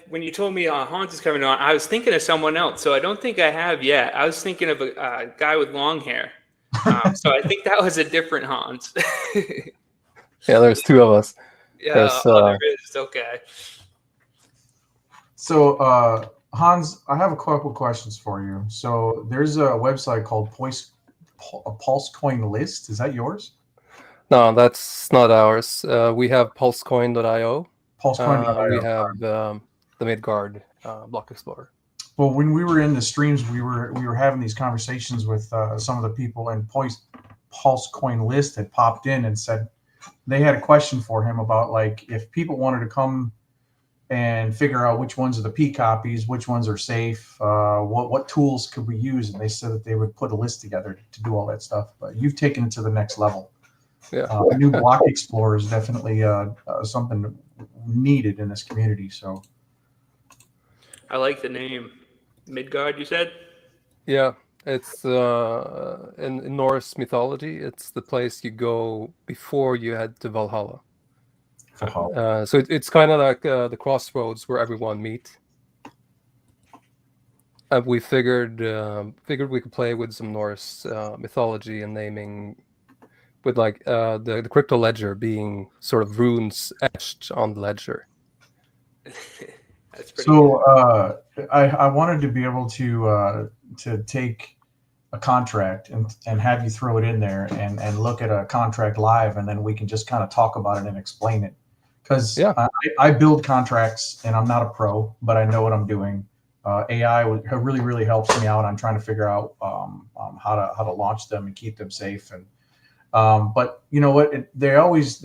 when you told me Hans is coming on, I was thinking of someone else. So I don't think I have yet. I was thinking of a guy with long hair. So I think that was a different Hans. Yeah, there's two of us. Yeah, there is. Okay. So Hans, I have a couple questions for you. So there's a website called Pulsecoin List. Is that yours? No, that's not ours. We have pulsecoin.io. Pulsecoin.io. We have the Midgard block explorer. Well, when we were in the streams, we were having these conversations with some of the people, and Pulsecoin List had popped in and said they had a question for him about like if people wanted to come and figure out which ones are the P copies, which ones are safe, what tools could we use, and they said that they would put a list together to do all that stuff. But you've taken it to the next level. Yeah, a new block explorer is definitely something needed in this community. So I like the name. Midgard, you said? Yeah, it's in Norse mythology. It's the place you go before you head to Valhalla. So it's kind of like the crossroads where everyone meet. we figured we could play with some Norse mythology and naming, with like the crypto ledger being sort of runes etched on the ledger. That's pretty So I wanted to be able to take a contract and have you throw it in there and look at a contract live, and then we can just kind of talk about it and explain it. Because I build contracts and I'm not a pro, but I know what I'm doing. AI really helps me out. I'm trying to figure out how to launch them and keep them safe. And but you know what? They always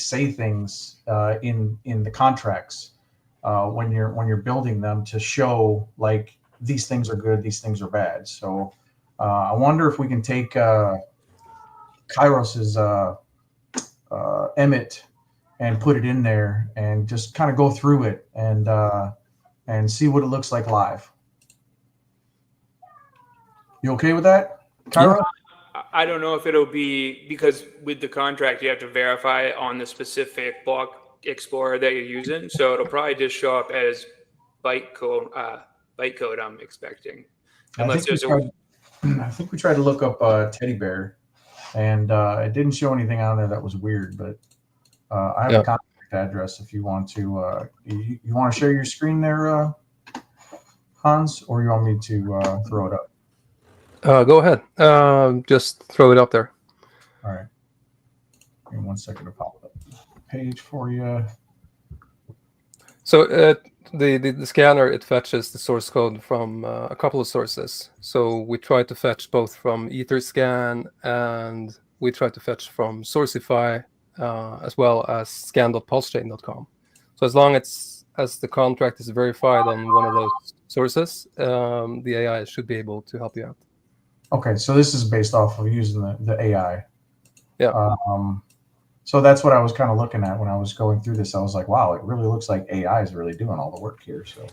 say things in the contracts when you're building them to show like these things are good, these things are bad. So I wonder if we can take Kairos's Emit and put it in there and just kind of go through it and see what it looks like live. You okay with that, Kairos? I don't know if it'll be, because with the contract you have to verify on the specific block explorer that you're using, so it'll probably just show up as bytecode. I'm expecting, unless there's I think we tried to look up teddy bear, and it didn't show anything on there that was weird. But I have a contact address if you want to. You want to share your screen there, Hans, or you want me to throw it up? Go ahead. Just throw it up there. All right. Give me 1 second to pop up the page for you. So the scanner, it fetches the source code from a couple of sources. So we try to fetch both from Etherscan, and we try to fetch from Sourcify, as well as scan.pulsechain.com. So as long as the contract is verified on one of those sources, the AI should be able to help you out. Okay, so this is based off of using the AI. Yeah. So that's what I was kind of looking at when I was going through this. I was like, wow, it really looks like AI is really doing all the work here. So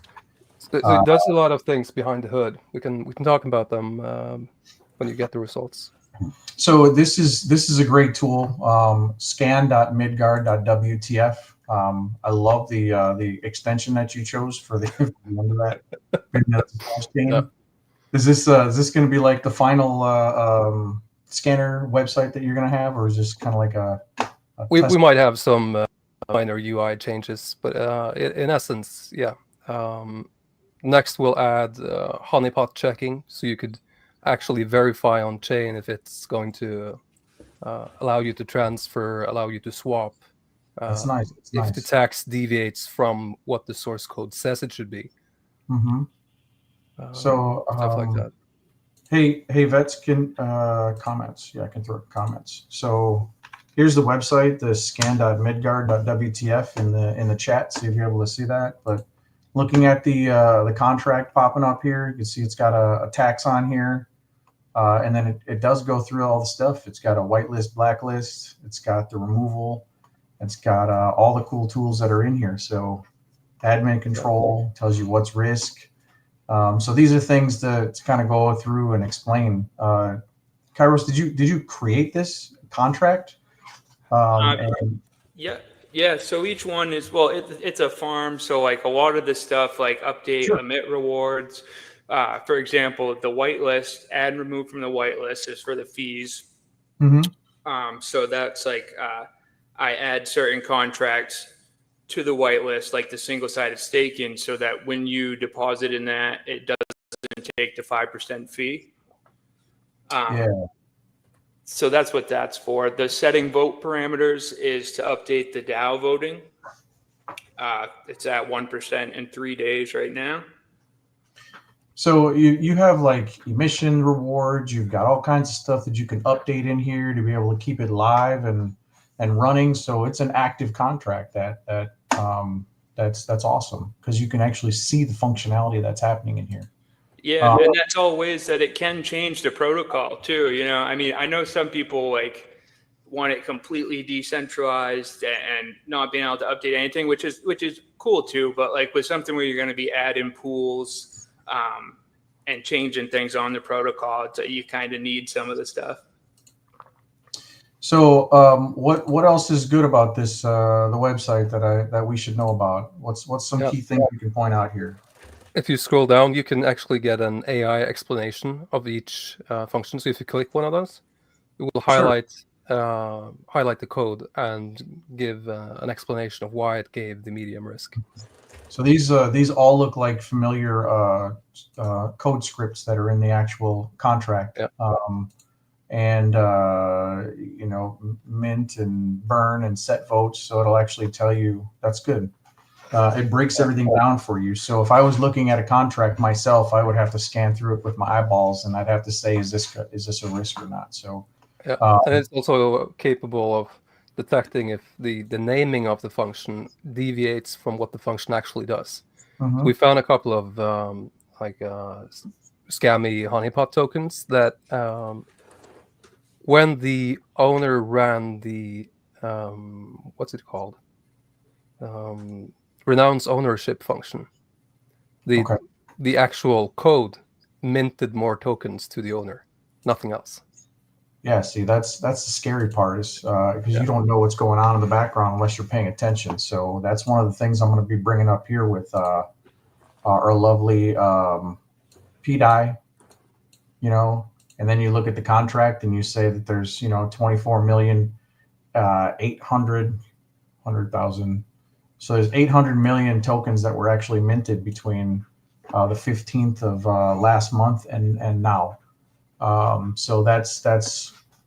it does a lot of things behind the hood. We can talk about them when you get the results. So this is a great tool. Scan.midgard.wtf. I love the extension that you chose for the end of that. Is this going to be like the final scanner website that you're going to have, or is this kind of like a we might have some minor UI changes, but in essence, yeah. Next, we'll add honeypot checking, so you could actually verify on chain if it's going to allow you to transfer, allow you to swap. That's nice. If the tax deviates from what the source code says it should be. Mm-hmm. So stuff like that. Hey, Vets, can comments? Yeah, I can throw comments. So here's the website, the scan.midgard.wtf in the chat. See if you're able to see that. But looking at the contract popping up here, you can see it's got a tax on here, and then it does go through all the stuff. It's got a whitelist, blacklist. It's got the removal. It's got all the cool tools that are in here. So admin control tells you what's risk. So these are things to kind of go through and explain. Kairos, did you create this contract? Yeah. So each one is, well, it's a farm. So like a lot of the stuff, like update, emit rewards. For example, the whitelist, add and remove from the whitelist is for the fees. Mm-hmm. So that's like I add certain contracts to the whitelist, like the single-sided staking, so that when you deposit in that, it doesn't take the 5% fee. So that's what that's for. The setting vote parameters is to update the DAO voting. It's at 1% in 3 days right now. So you have like emission rewards. You've got all kinds of stuff that you can update in here to be able to keep it live and running. So it's an active contract that's awesome, because you can actually see the functionality that's happening in here. Yeah, and that's all ways that it can change the protocol too. You know, I mean, I know some people like want it completely decentralized and not being able to update anything, which is cool too. But like with something where you're going to be adding pools and changing things on the protocol, so you kind of need some of the stuff. So what else is good about this the website that we should know about? What's some key things you can point out here? if you scroll down, you can actually get an AI explanation of each function. So if you click one of those, it will highlight the code and give an explanation of why it gave the medium risk. So these all look like familiar code scripts that are in the actual contract. Yeah. And mint and burn and set votes, so it'll actually tell you. That's good. It breaks everything down for you. So if I was looking at a contract myself, I would have to scan through it with my eyeballs, and I'd have to say, is this a risk or not? So yeah, and it's also capable of detecting if the naming of the function deviates from what the function actually does. Mhm. So we found a couple of scammy honeypot tokens that when the owner ran the what's it called, renounce ownership function, the actual code minted more tokens to the owner, nothing else. Yeah, see, that's the scary part, is because you don't know what's going on in the background unless you're paying attention. So that's one of the things I'm going to be bringing up here with our lovely PDI, and then you look at the contract and you say that there's 24,800,000. So there's 800 million tokens that were actually minted between the 15th of last month and now. So that's a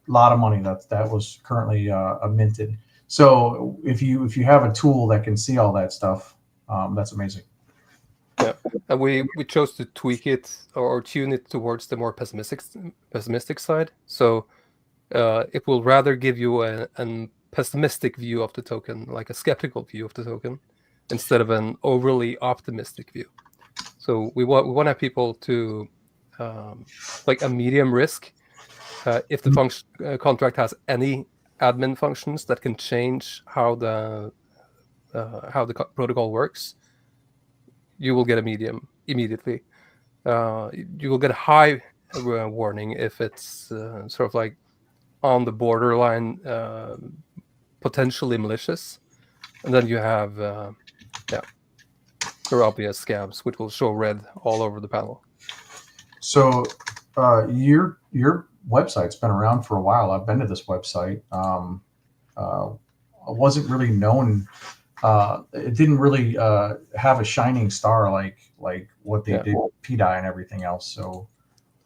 lot of money that was currently minted. So if you have a tool that can see all that stuff, that's amazing. Yeah, and we chose to tweak it or tune it towards the more pessimistic side. So it will rather give you a pessimistic view of the token, like a skeptical view of the token, instead of an overly optimistic view. So we want to have people to like a medium risk. If the function contract has any admin functions that can change how the protocol works, you will get a medium immediately. You will get a high warning if it's sort of like on the borderline, potentially malicious, and then you have your obvious scams, which will show red all over the panel. So your website's been around for a while. I've been to this website. It wasn't really known. It didn't really have a shining star like what they did with PDI and everything else. So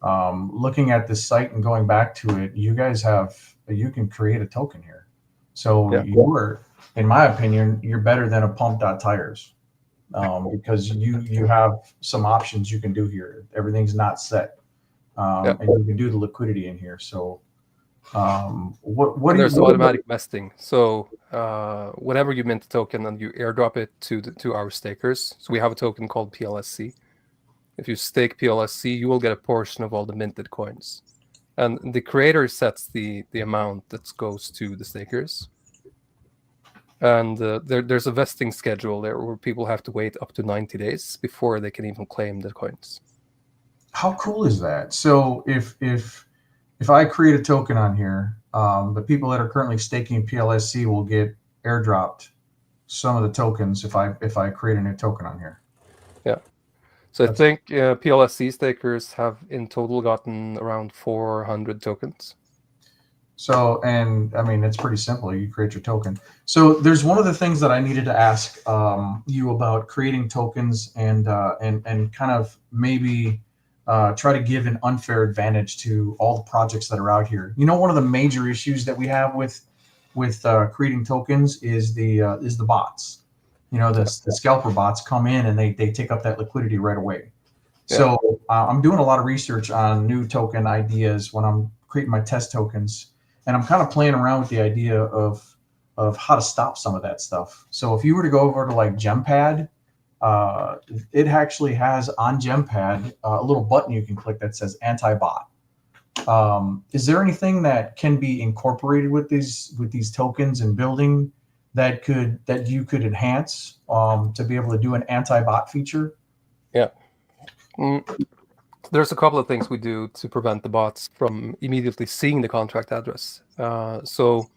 looking at this site and going back to it, you guys you can create a token here. So you are, in my opinion, you're better than a pump.tires because you have some options you can do here. Everything's not set. And you can do the liquidity in here. So there's automatic vesting. So whenever you mint a token and you airdrop it to our stakers, so we have a token called PLSC. If you stake PLSC, you will get a portion of all the minted coins, and the creator sets the amount that goes to the stakers. And there's a vesting schedule there where people have to wait up to 90 days before they can even claim the coins. How cool is that? So if I create a token on here, the people that are currently staking PLSC will get airdropped some of the tokens if I create a new token on here. Yeah. So I think PLSC stakers have in total gotten around 400 tokens. So, and I mean, it's pretty simple. You create your token. So there's one of the things that I needed to ask you about creating tokens and kind of maybe try to give an unfair advantage to all the projects that are out here. One of the major issues that we have with creating tokens is the bots. The scalper bots come in and they take up that liquidity right away. Yeah. So I'm doing a lot of research on new token ideas when I'm creating my test tokens, and I'm kind of playing around with the idea of how to stop some of that stuff. So if you were to go over to like Gempad, it actually has on Gempad a little button you can click that says anti-bot. Is there anything that can be incorporated with these tokens and building that you could enhance to be able to do an anti-bot feature? Yeah. There's a couple of things we do to prevent the bots from immediately seeing the contract address. So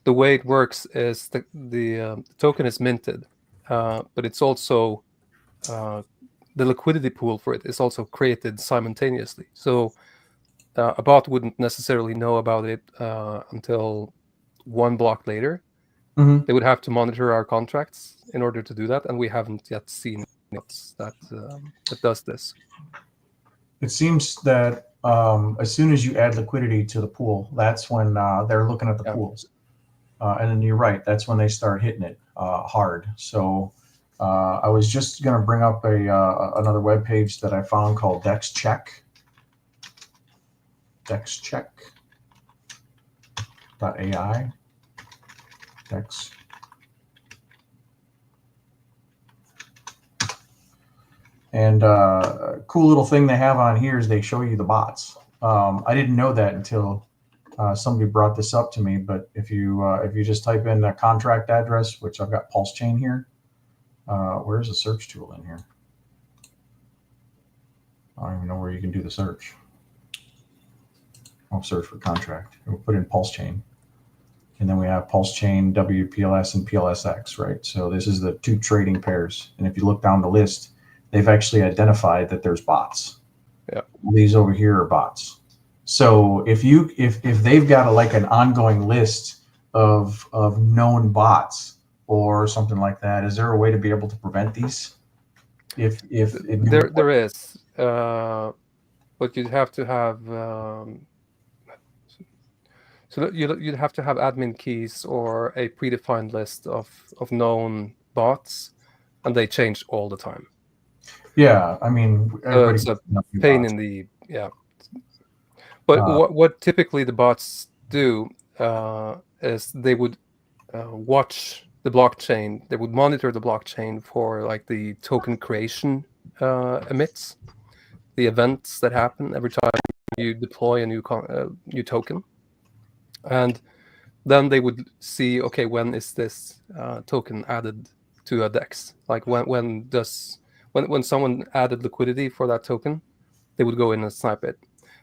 the way it works is the token is minted, but it's also the liquidity pool for it is also created simultaneously. So a bot wouldn't necessarily know about it until one block later. Mhm. They would have to monitor our contracts in order to do that, and we haven't yet seen that does this. It seems that as soon as you add liquidity to the pool, that's when they're looking at the pools. And then you're right, that's when they start hitting it hard. So I was just going to bring up another web page that I found called DexCheck. DexCheck.ai. Dex. And cool little thing they have on here is they show you the bots. I didn't know that until somebody brought this up to me. But if you just type in the contract address, which I've got Pulse Chain here, where's the search tool in here? I don't even know where you can do the search. I'll search for contract. We'll put in Pulse Chain. And then we have Pulse Chain, WPLS, and PLSX, right? So this is the two trading pairs. And if you look down the list, they've actually identified that there's bots. Yeah. These over here are bots. So if they've got like an ongoing list of known bots or something like that, is there a way to be able to prevent these? If there is, but you'd have to have so you'd have to have admin keys or a predefined list of known bots, and they change all the time. Yeah, I mean, it's a pain in the But what typically the bots do is they would watch the blockchain. They would monitor the blockchain for like the token creation emits, the events that happen every time you deploy a new token, and then they would see, okay, when is this token added to a DEX? Like when someone added liquidity for that token, they would go in and snipe it.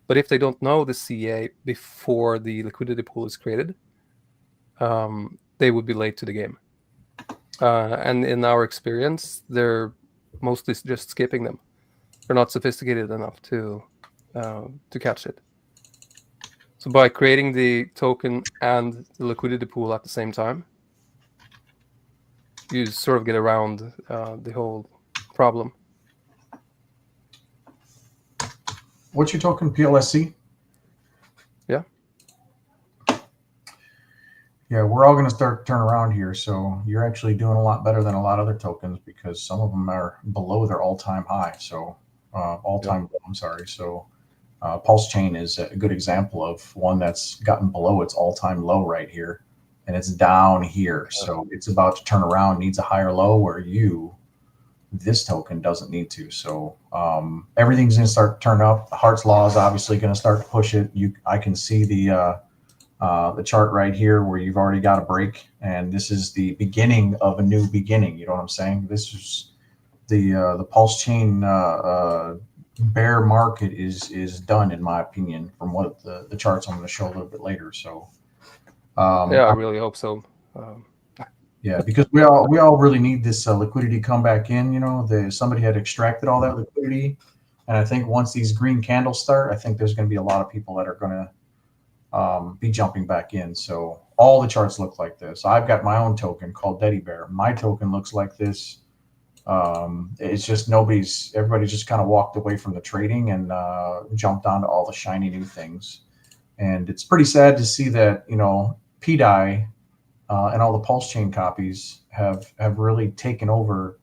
But if they don't know the CA before the liquidity pool is created, they would be late to the game. And in our experience, they're mostly just skipping them. They're not sophisticated enough to catch it. So by creating the token and the liquidity pool at the same time, you sort of get around the whole problem. What's your token, PLSC? Yeah. Yeah, we're all going to start to turn around here. So you're actually doing a lot better than a lot of other tokens because some of them are below their all-time high. So all-time low, I'm sorry. So Pulse Chain is a good example of one that's gotten below its all-time low right here. And it's down here. So it's about to turn around, needs a higher low where this token doesn't need to. So everything's going to start to turn up. The Hart's Law is obviously going to start to push it. I can see the chart right here where you've already got a break, and this is the beginning of a new beginning. You know what I'm saying? This is the Pulse Chain bear market is done, in my opinion, from what the charts I'm going to show a little bit later. So yeah, I really hope so. Yeah, because we all really need this liquidity come back in. You know, somebody had extracted all that liquidity, and I think once these green candles start, I think there's going to be a lot of people that are going to be jumping back in. So all the charts look like this. I've got my own token called Teddy Bear. My token looks like this. It's just everybody just kind of walked away from the trading and jumped onto all the shiny new things, and it's pretty sad to see that PDI. And all the Pulse Chain copies have really taken over.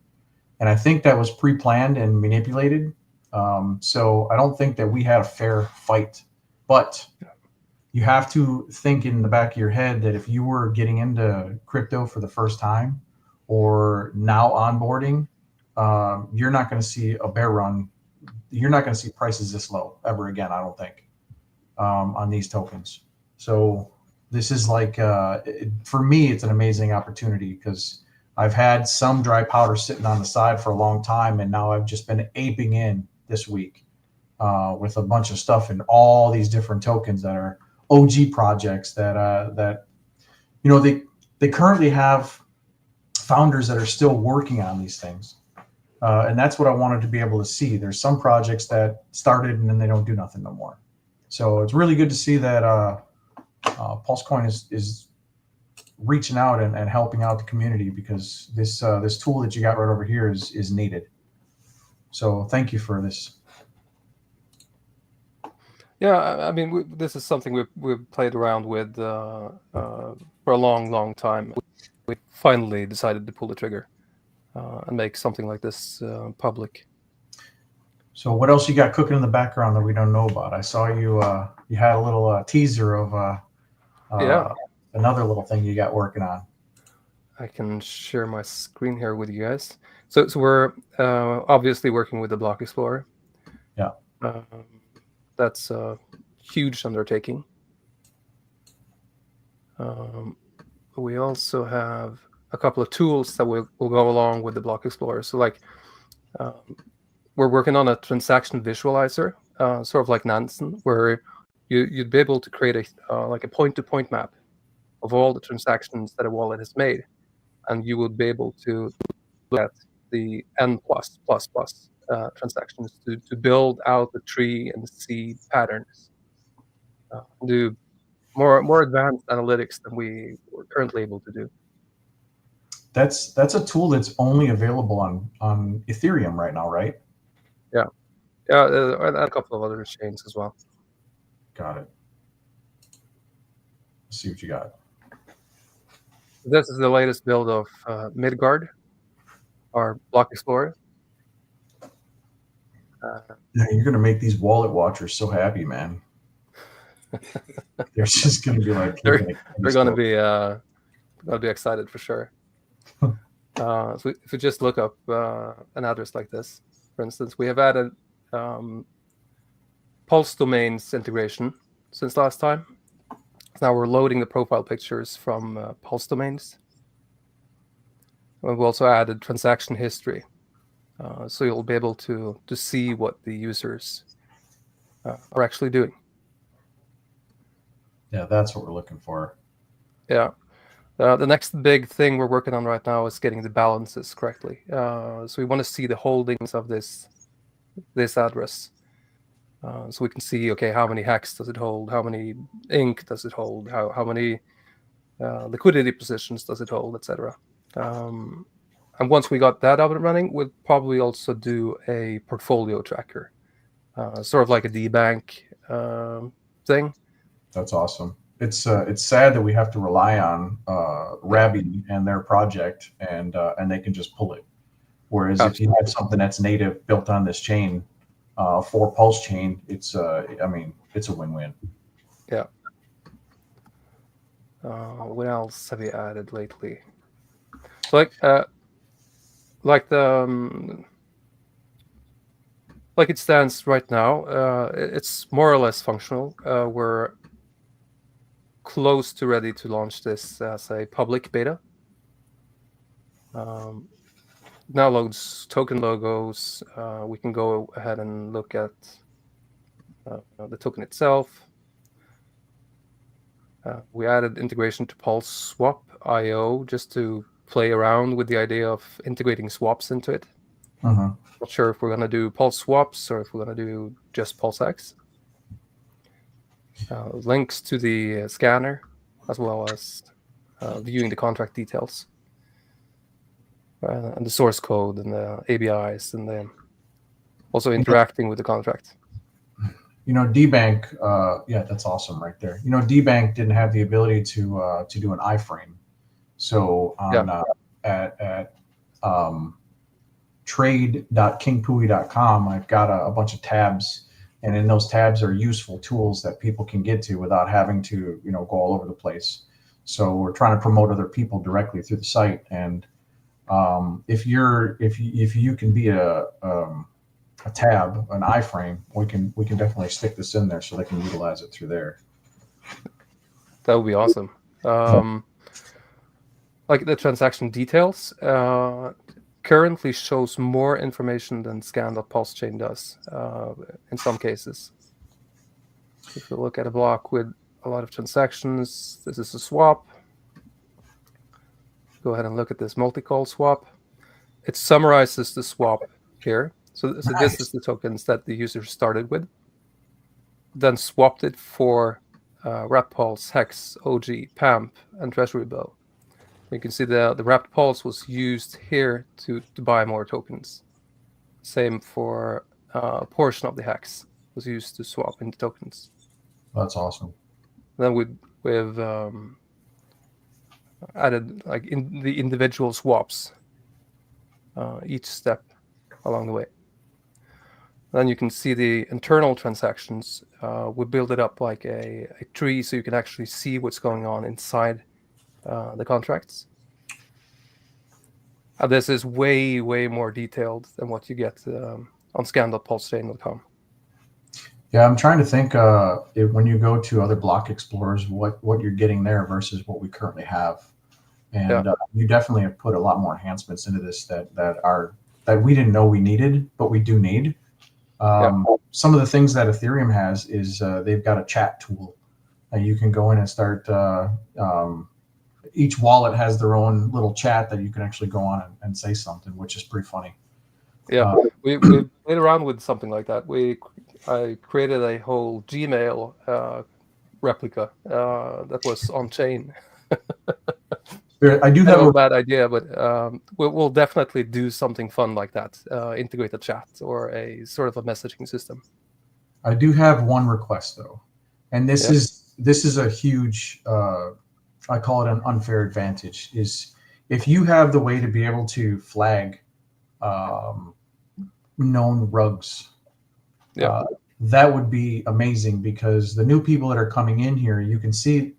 And I think that was pre-planned and manipulated. So I don't think that we had a fair fight. But you have to think in the back of your head that if you were getting into crypto for the first time or now onboarding, you're not going to see a bear run. You're not going to see prices this low ever again, I don't think, on these tokens. So this is like, for me, it's an amazing opportunity because I've had some dry powder sitting on the side for a long time, and now I've just been aping in this week with a bunch of stuff in all these different tokens that are OG projects that they currently have founders that are still working on these things. And that's what I wanted to be able to see. There's some projects that started and then they don't do nothing no more. So it's really good to see that PulseCoin is reaching out and helping out the community, because this tool that you got right over here is needed. So thank you for this. Yeah, I mean, this is something we've played around with for a long time. We finally decided to pull the trigger and make something like this public. So what else you got cooking in the background that we don't know about? I saw you you had a little teaser of another little thing you got working on. I can share my screen here with you guys. So we're obviously working with the Block Explorer. Yeah. That's a huge undertaking. We also have a couple of tools that will go along with the Block Explorer. So like we're working on a transaction visualizer, sort of like Nansen, where you'd be able to create like a point-to-point map of all the transactions that a wallet has made, and you would be able to look at the N++ transactions to build out the tree and see patterns, do more advanced analytics than we were currently able to do. That's a tool that's only available on Ethereum right now, right? Yeah, and a couple of other chains as well. Got it. Let's see what you got. This is the latest build of Midgard, our Block Explorer. Yeah, you're gonna make these wallet watchers so happy, man. They're just gonna be like, they're gonna be excited for sure. So if you just look up an address like this, for instance, we have added Pulse domains integration since last time. Now we're loading the profile pictures from Pulse domains. We've also added transaction history, so you'll be able to see what the users are actually doing. Yeah, that's what we're looking for. Yeah. The next big thing we're working on right now is getting the balances correctly. So we want to see the holdings of this address. So we can see, okay, how many hacks does it hold? How many ink does it hold? How many liquidity positions does it hold, etc. And once we got that up and running, we'll probably also do a portfolio tracker, sort of like a D-Bank thing. That's awesome. It's sad that we have to rely on Rabby and their project, and they can just pull it. Whereas if you have something that's native built on this chain, for Pulse chain, it's I mean, it's a win-win. Yeah. What else have you added lately? So like it stands right now, it's more or less functional. We're close to ready to launch this as a public beta. Now loads token logos. We can go ahead and look at the token itself. We added integration to Pulse Swap IO just to play around with the idea of integrating swaps into it. Not sure if we're going to do Pulse swaps or if we're going to do just PulseX. Links to the scanner, as well as viewing the contract details. And the source code and the ABIs, and then also interacting with the contract. You know, D-Bank, yeah, that's awesome right there. You know, D-Bank didn't have the ability to do an iframe. So on at trade.kingpui.com, I've got a bunch of tabs, and in those tabs are useful tools that people can get to without having to, you know, go all over the place. So we're trying to promote other people directly through the site, and if you can be a tab, an iframe, we can definitely stick this in there so they can utilize it through there. That would be awesome. Like the transaction details currently shows more information than scan.pulse chain does in some cases. If you look at a block with a lot of transactions, this is a swap. Go ahead and look at this multi-call swap. it summarizes the swap here. So this Nice. is the tokens that the user started with, then swapped it for wrapped pulse, hex, OG, PAMP, and treasury bill. You can see the wrapped pulse was used here to buy more tokens. Same for a portion of the hex was used to swap into tokens. That's awesome. Then we've added like in the individual swaps each step along the way. Then you can see the internal transactions. We build it up like a tree so you can actually see what's going on inside the contracts. This is way more detailed than what you get on scan.pulsechain.com. Yeah, I'm trying to think when you go to other block explorers, what you're getting there versus what we currently have. And you definitely have put a lot more enhancements into this that we didn't know we needed, but we do need. Some of the things that Ethereum has is they've got a chat tool. You can go in and start. Each wallet has their own little chat that you can actually go on and say something, which is pretty funny. Yeah, we played around with something like that. I created a whole Gmail replica that was on chain. I do have a bad idea, but we'll definitely do something fun like that. Integrate a chat or a sort of a messaging system. I do have one request though, and this is a huge. I call it an unfair advantage. Is if you have the way to be able to flag known rugs, that would be amazing, because the new people that are coming in here, you can see.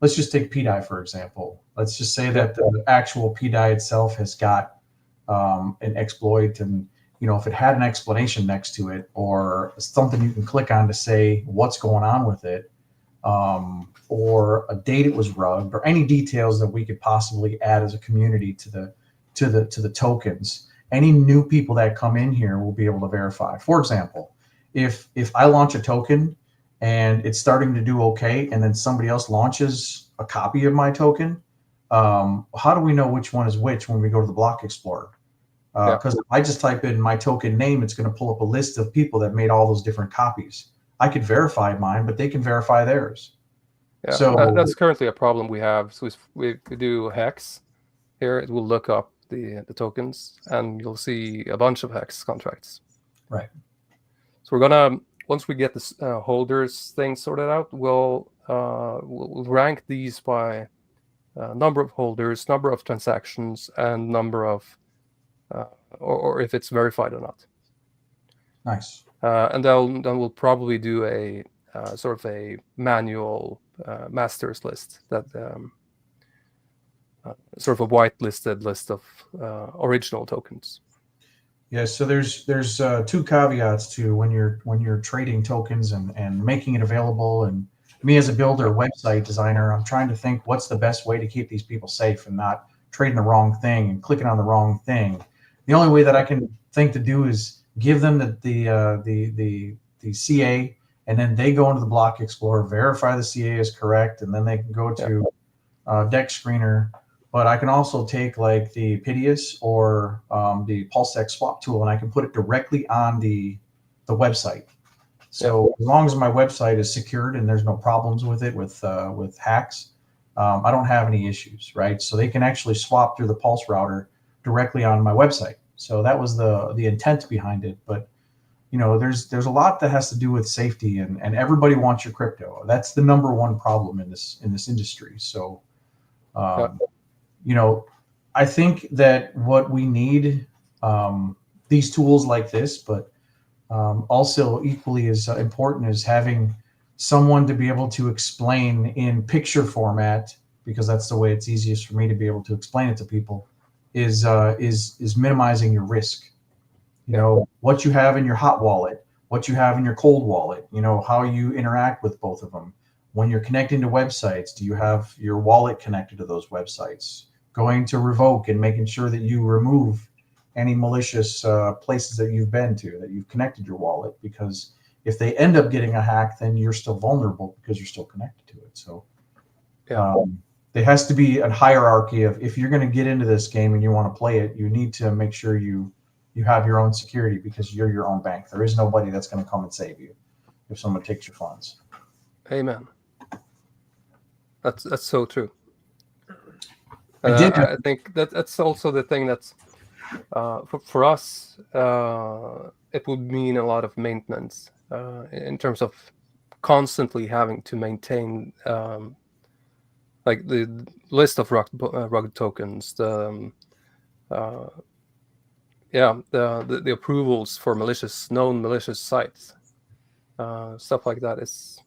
Let's just take PDI for example. Let's just say that the actual PDI itself has got an exploit, and if it had an explanation next to it or something you can click on to say what's going on with it, or a date it was rugged, or any details that we could possibly add as a community to the tokens. Any new people that come in here will be able to verify. For example, if I launch a token and it's starting to do okay, and then somebody else launches a copy of my token, how do we know which one is which when we go to the block explorer? Because if I just type in my token name, it's going to pull up a list of people that made all those different copies. I could verify mine, but they can verify theirs. Yeah, so that's currently a problem we have. So we do hex here. It will look up the tokens, and you'll see a bunch of hex contracts. Right. So we're gonna, once we get this holders thing sorted out, we'll rank these by number of holders, number of transactions, and number of or if it's verified or not. Nice. And then we'll probably do a sort of a manual masters list, that sort of a whitelisted list of original tokens. Yeah, so there's two caveats to when you're trading tokens and making it available. And me as a builder, website designer, I'm trying to think what's the best way to keep these people safe and not trading the wrong thing and clicking on the wrong thing. The only way that I can think to do is give them the CA, and then they go into the block explorer, verify the CA is correct, and then they can go to Deck Screener. But I can also take like the Pidius or the PulseX swap tool, and I can put it directly on the website. So as long as my website is secured and there's no problems with it with hacks, I don't have any issues, right? So they can actually swap through the Pulse router directly on my website. So that was the intent behind it. But there's a lot that has to do with safety, and everybody wants your crypto. That's the number one problem in this industry. So. I think that what we need, these tools like this, but also equally as important is having someone to be able to explain in picture format, because that's the way it's easiest for me to be able to explain it to people, is minimizing your risk. What you have in your hot wallet, what you have in your cold wallet, how you interact with both of them. When you're connecting to websites, do you have your wallet connected to those websites? Going to revoke and making sure that you remove any malicious places that you've been to, that you've connected your wallet, because if they end up getting a hack, then you're still vulnerable because you're still connected to it. So there has to be a hierarchy of, if you're going to get into this game and you want to play it, you need to make sure you have your own security, because you're your own bank. There is nobody that's going to come and save you if someone takes your funds. Amen. That's so true. I I think that's also the thing that's for us. It would mean a lot of maintenance in terms of constantly having to maintain like the list of rugged tokens, the approvals for known malicious sites, stuff like that is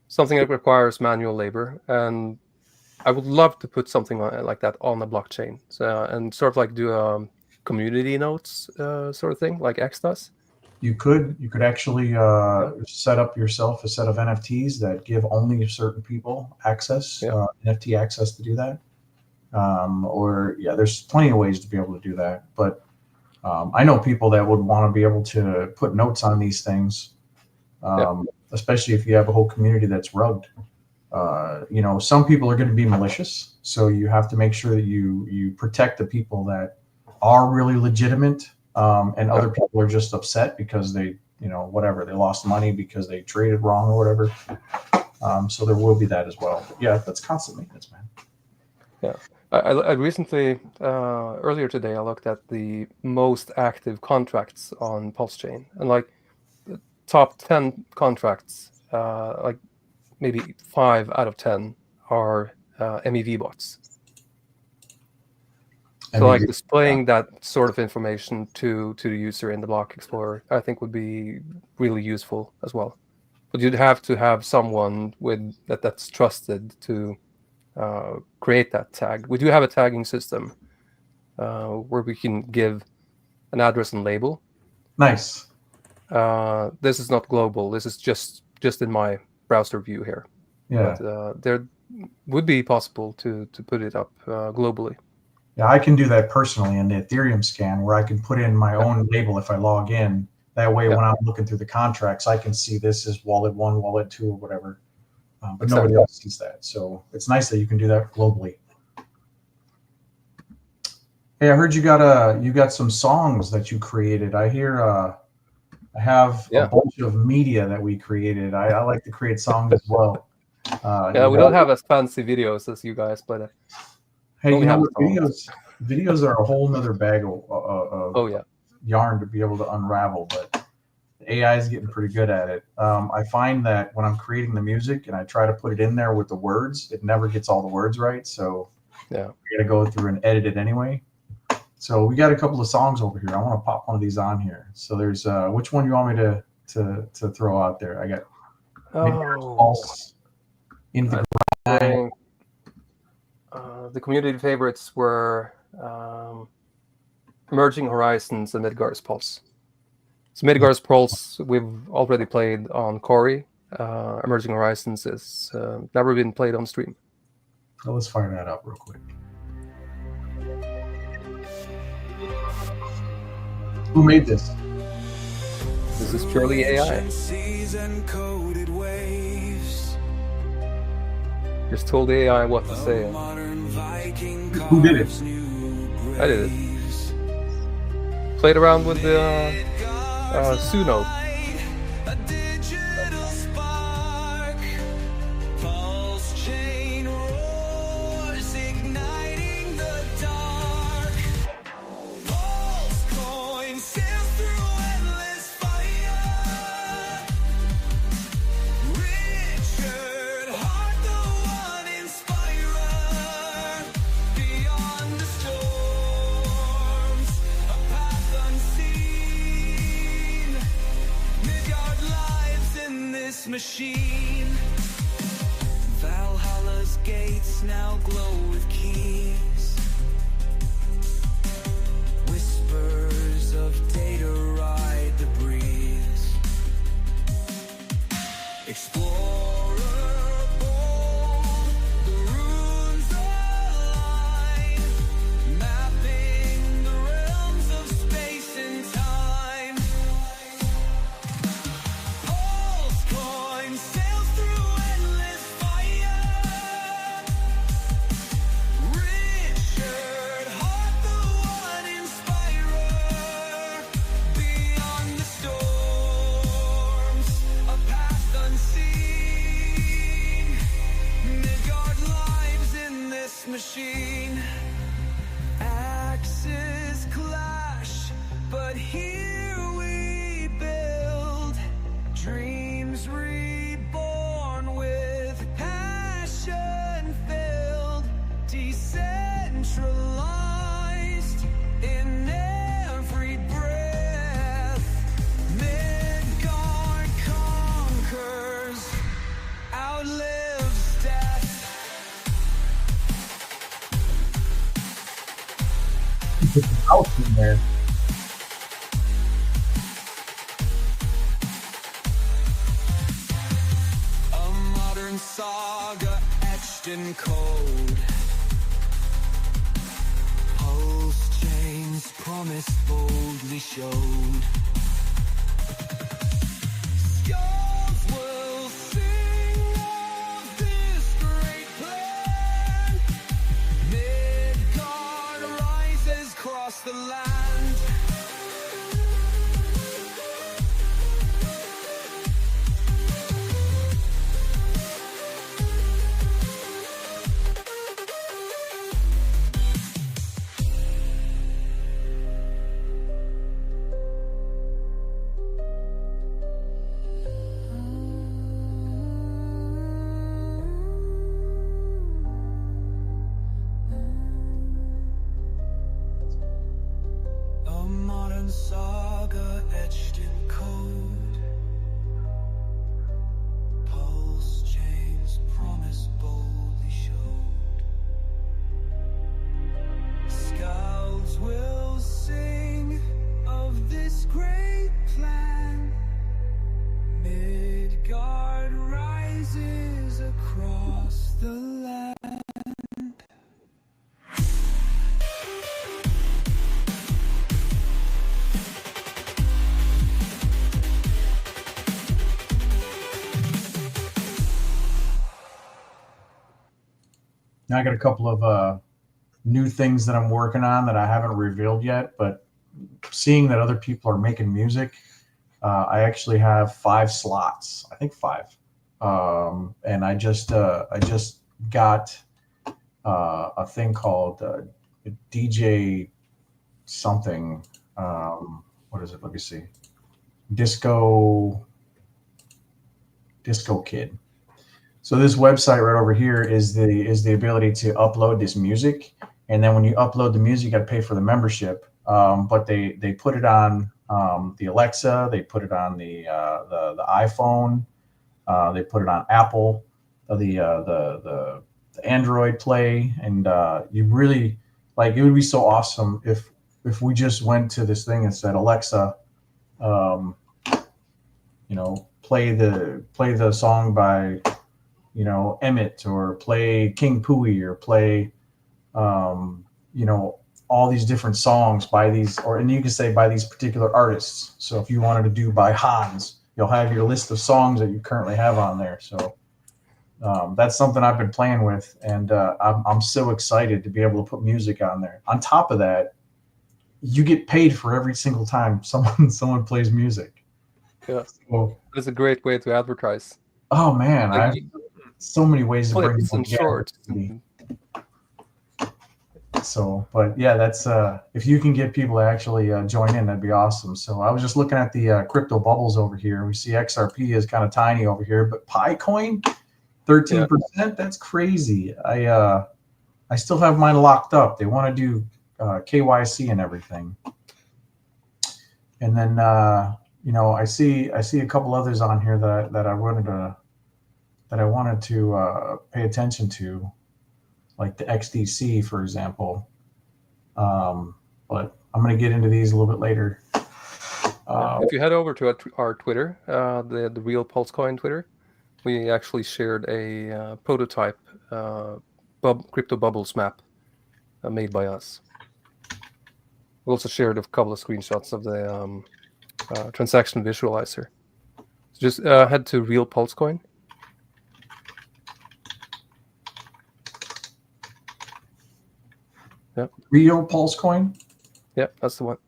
something that requires manual labor, and I would love to put something like that on the blockchain, and sort of like do a community notes sort of thing, like X does. You could actually set up yourself a set of NFTs that give only certain people access, NFT access to do that. There's plenty of ways to be able to do that. But I know people that would want to be able to put notes on these things, especially if you have a whole community that's rugged. Some people are going to be malicious, so you have to make sure that you protect the people that are really legitimate. And other people are just upset because they lost money because they traded wrong or whatever. So there will be that as well. But yeah, that's constant maintenance, man. Yeah. I recently, earlier today, I looked at the most active contracts on Pulse Chain, and like the top 10 contracts, like maybe 5 out of 10 are MEV bots. So like displaying that sort of information to the user in the Block Explorer, I think would be really useful as well. But you'd have to have someone with that's trusted to create that tag. We do have a tagging system where we can give an address and label. Nice. This is not global. This is just in my browser view here. Yeah. But there would be possible to put it up globally. Yeah, I can do that personally in the Ethereum scan, where I can put in my own label if I log in. That way, when I'm looking through the contracts, I can see this is wallet 1, wallet 2, or whatever. But nobody else sees that. So it's nice that you can do that globally. Hey, I heard you got some songs that you created. I hear I have a bunch of media that we created. I like to create songs as well. We don't have as fancy videos as you guys, but hey, you know what? Videos are a whole nother bag of yarn to be able to unravel, but the AI is getting pretty good at it. I find that when I'm creating the music and I try to put it in there with the words, it never gets all the words right. So I got to go through and edit it anyway. So we got a couple of songs over here. I want to pop one of these on here. So there's which one do you want me to throw out there? I got Pulse, In the Grind. The community favorites were Emerging Horizons and Midgard's Pulse. So Midgard's Pulse we've already played on Corey. Emerging Horizons is never been played on stream. So let's fire that up real quick. Who made this? This is purely AI. Just told the AI what to say. Who did it? I did it. Played around with the Suno. Machine. Valhalla's gates now glow with keys. Whispers of data ride the breeze. Explorer bold, the runes align, mapping the realms of space and time. Sails through endless fire. put some house in there. A modern saga etched in code. Pulse chains promise boldly showed. Skulls will sing of this great plan. Midgard rises across the land. A modern saga etched in code. Pulse chains promise boldly showed. Scouts will sing of this great plan. Midgard rises across the land. Now I got a couple of new things that I'm working on that I haven't revealed yet, but seeing that other people are making music, I actually have 5 slots. I think 5. And I just got a thing called DJ something. What is it? Let me see. Disco Kid. So this website right over here is the ability to upload this music, and then when you upload the music, you got to pay for the membership. But they put it on the Alexa, they put it on the iPhone, they put it on Apple, the Android Play, and you really like. It would be so awesome if we just went to this thing and said, Alexa, play the song by Emmett, or play King Pooey, or play all these different songs by these, and you can say by these particular artists. So if you wanted to do by Hans, you'll have your list of songs that you currently have on there. So that's something I've been playing with, and I'm so excited to be able to put music on there. On top of that, you get paid for every single time someone plays music. Yeah, so, it's a great way to advertise. Oh man, Like, so many ways to bring clips people and together. shorts. So, but yeah, that's if you can get people to actually join in, that'd be awesome. So I was just looking at the crypto bubbles over here. We see XRP is kind of tiny over here, but Picoin, 13%. That's crazy. I still have mine locked up. They want to do KYC and everything. And then I see a couple others on here that I wanted to pay attention to, like the XDC, for example. But I'm going to get into these a little bit later. If you head over to our Twitter, the Real Pulsecoin Twitter, we actually shared a prototype crypto bubbles map made by us. We also shared a couple of screenshots of the transaction visualizer. So just head to Real Pulsecoin. Yep. Real Pulsecoin? Yep, that's the one.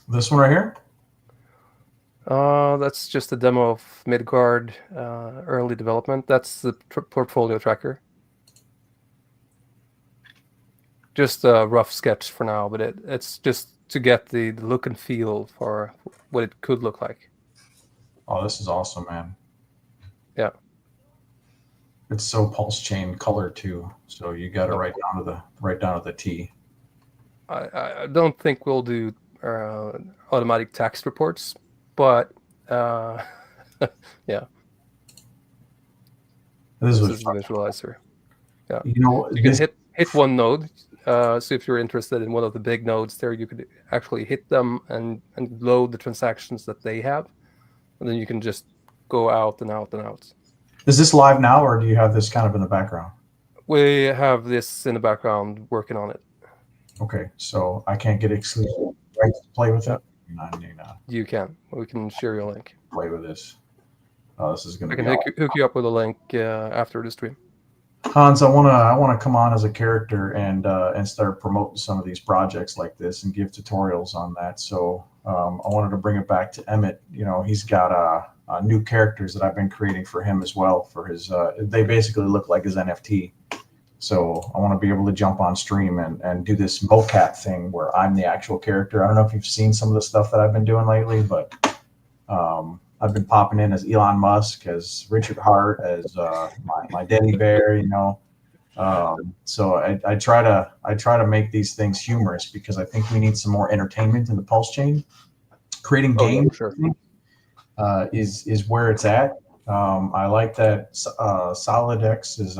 This one right here? That's just a demo of Midgard early development. That's the portfolio tracker. Just a rough sketch for now, but it's just to get the look and feel for what it could look like. Oh, this is awesome, man. Yeah. It's so pulse chain color too, so you got to write down to the T. I don't think we'll do automatic text reports, but yeah. This is the visualizer. Yeah. You know, You can this, hit one node. So if you're interested in one of the big nodes there, you could actually hit them and load the transactions that they have, and then you can just go out and out and out. is this live now, or do you have this kind of in the background? We have this in the background working on it. Okay, so I can't get exclusive rights to play with it. I need to You can. We can share your link. play with this. Oh, this is going I to can be hook you up with a link after the stream. Hans, I wanna come on as a character and start promoting some of these projects like this and give tutorials on that. So I wanted to bring it back to Emmett. You know, he's got new characters that I've been creating for him as well. For his, they basically look like his NFT. So I want to be able to jump on stream and do this mocap thing where I'm the actual character. I don't know if you've seen some of the stuff that I've been doing lately, but I've been popping in as Elon Musk, as Richard Hart, as my Teddy Bear, you know. So I try to make these things humorous because I think we need some more entertainment in the Pulse chain. Creating games is where it's at. I like that SolidX is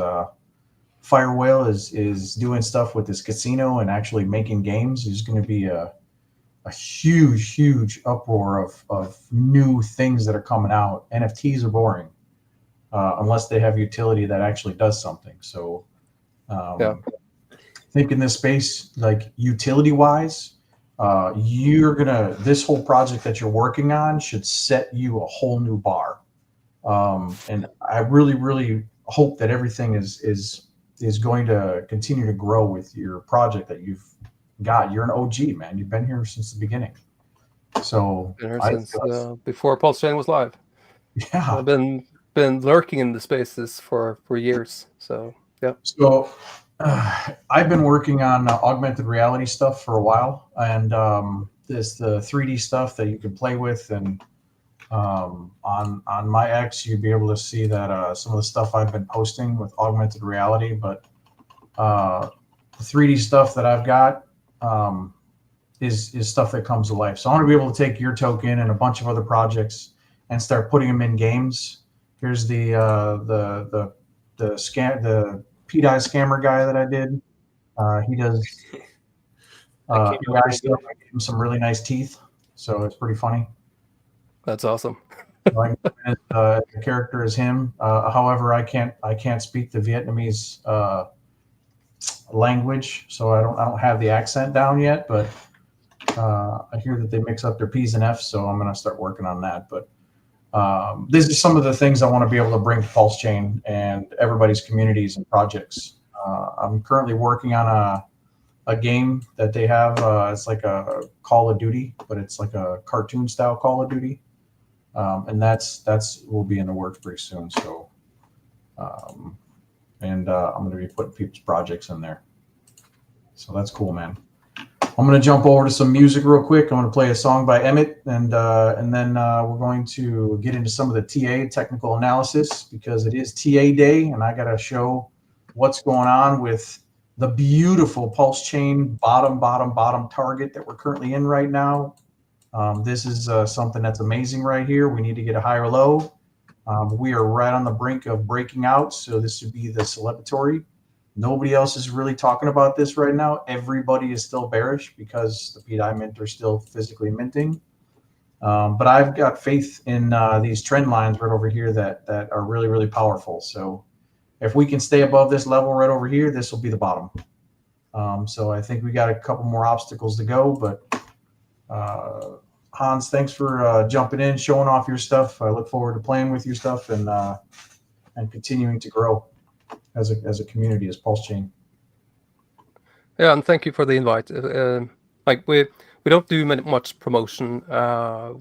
Fire Whale is doing stuff with this casino and actually making games. There's going to be a huge uproar of new things that are coming out. NFTs are boring unless they have utility that actually does something. So I think in this space, like utility wise, this whole project that you're working on should set you a whole new bar. And I really hope that everything is going to continue to grow with your project that you've got. You're an OG, man. You've been here since the beginning. So been here since before Pulse Chain was live. Yeah, I've been lurking in the spaces for years. So yeah. So I've been working on augmented reality stuff for a while, and there's the 3D stuff that you can play with, and on my X you'd be able to see that some of the stuff I've been posting with augmented reality, but the 3D stuff that I've got is stuff that comes to life. So I want to be able to take your token and a bunch of other projects and start putting them in games. Here's the PDI scammer guy that I did. He does AI stuff. I gave him some really nice teeth, so it's pretty funny. That's awesome. The character is him. However, I can't speak the Vietnamese language, so I don't have the accent down yet. But I hear that they mix up their P's and F's, so I'm going to start working on that. But these are some of the things I want to be able to bring to Pulse Chain and everybody's communities and projects. I'm currently working on a game that they have. It's like a Call of Duty, but it's like a cartoon style Call of Duty. And that's will be in the works pretty soon. So, I'm going to be putting people's projects in there. So that's cool, man. I'm going to jump over to some music real quick. I'm going to play a song by Emmett, and then we're going to get into some of the TA technical analysis because it is TA day, and I got to show what's going on with the beautiful Pulse Chain bottom target that we're currently in right now. This is something that's amazing right here. We need to get a higher low. We are right on the brink of breaking out, so this would be the celebratory. Nobody else is really talking about this right now. Everybody is still bearish because the PDI mint are still physically minting. But I've got faith in these trend lines right over here that are really powerful. So if we can stay above this level right over here, this will be the bottom. So I think we got a couple more obstacles to go, but Hans, thanks for jumping in, showing off your stuff. I look forward to playing with your stuff and continuing to grow as a community, as Pulse Chain. Yeah, and thank you for the invite. Like we don't do much promotion.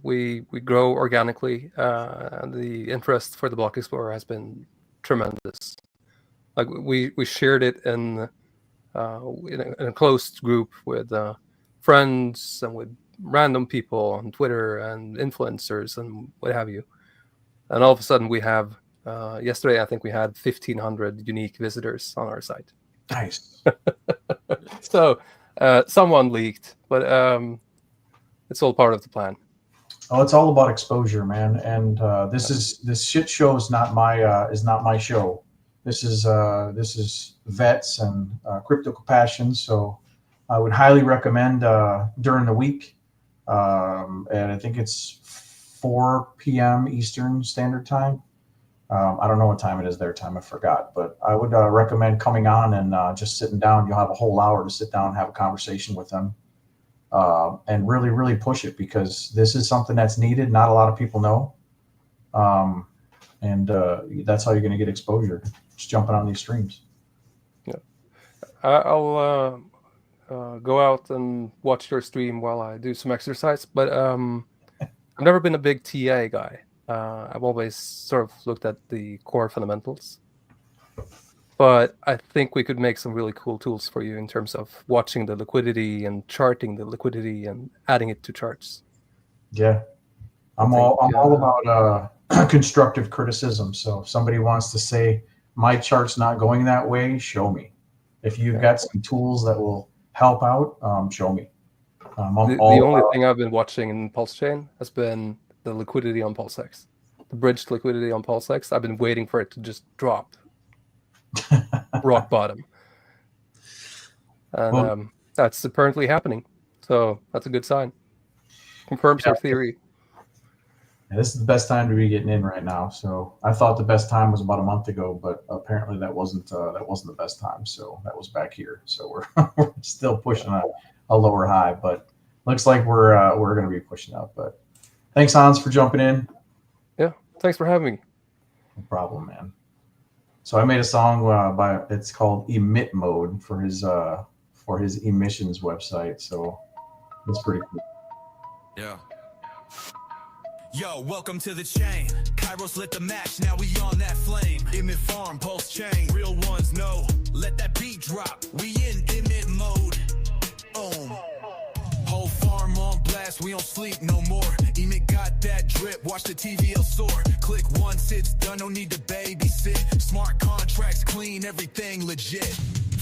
We grow organically, and the interest for the Block Explorer has been tremendous. Like we shared it in a closed group with friends and with random people on Twitter and influencers and what have you. And all of a sudden we have, yesterday I think we had 1,500 unique visitors on our site. Nice. So someone leaked, but it's all part of the plan. Oh, it's all about exposure, man. And this shit show is not my show. This is vets and crypto compassion. So I would highly recommend during the week. And I think it's 4 p.m. Eastern Standard Time. I don't know what time it is their time. I forgot, but I would recommend coming on and just sitting down. You'll have a whole hour to sit down and have a conversation with them, and really, really push it, because this is something that's needed. Not a lot of people know, and that's how you're going to get exposure. Just jumping on these streams. Yeah, I'll go out and watch your stream while I do some exercise. But I've never been a big TA guy. I've always sort of looked at the core fundamentals, but I think we could make some really cool tools for you in terms of watching the liquidity and charting the liquidity and adding it to charts. Yeah, I'm all about constructive criticism. So if somebody wants to say my chart's not going that way, show me. If you've got some tools that will help out, show me. The only thing I've been watching in Pulse Chain has been the liquidity on PulseX, the bridged liquidity on PulseX. I've been waiting for it to just drop rock bottom, and that's apparently happening. So that's a good sign. Confirms our theory. Yeah, this is the best time to be getting in right now. So I thought the best time was about a month ago, but apparently that wasn't the best time. So that was back here. So we're still pushing a lower high, but looks like we're going to be pushing up. But thanks, Hans, for jumping in. Yeah, thanks for having me. No problem, man. So I made a song it's called Emit Mode for his emissions website. So it's pretty cool. Yeah. Yo, welcome to the chain. Kairos lit the match, now we on that flame. Emit farm, pulse chain, real ones know. Let that beat drop, we in emit mode. Whole farm on blast, we don't sleep no more. Emit got that drip, watch the TVL soar. Click once, it's done, no need to babysit. Smart contracts, clean, everything legit.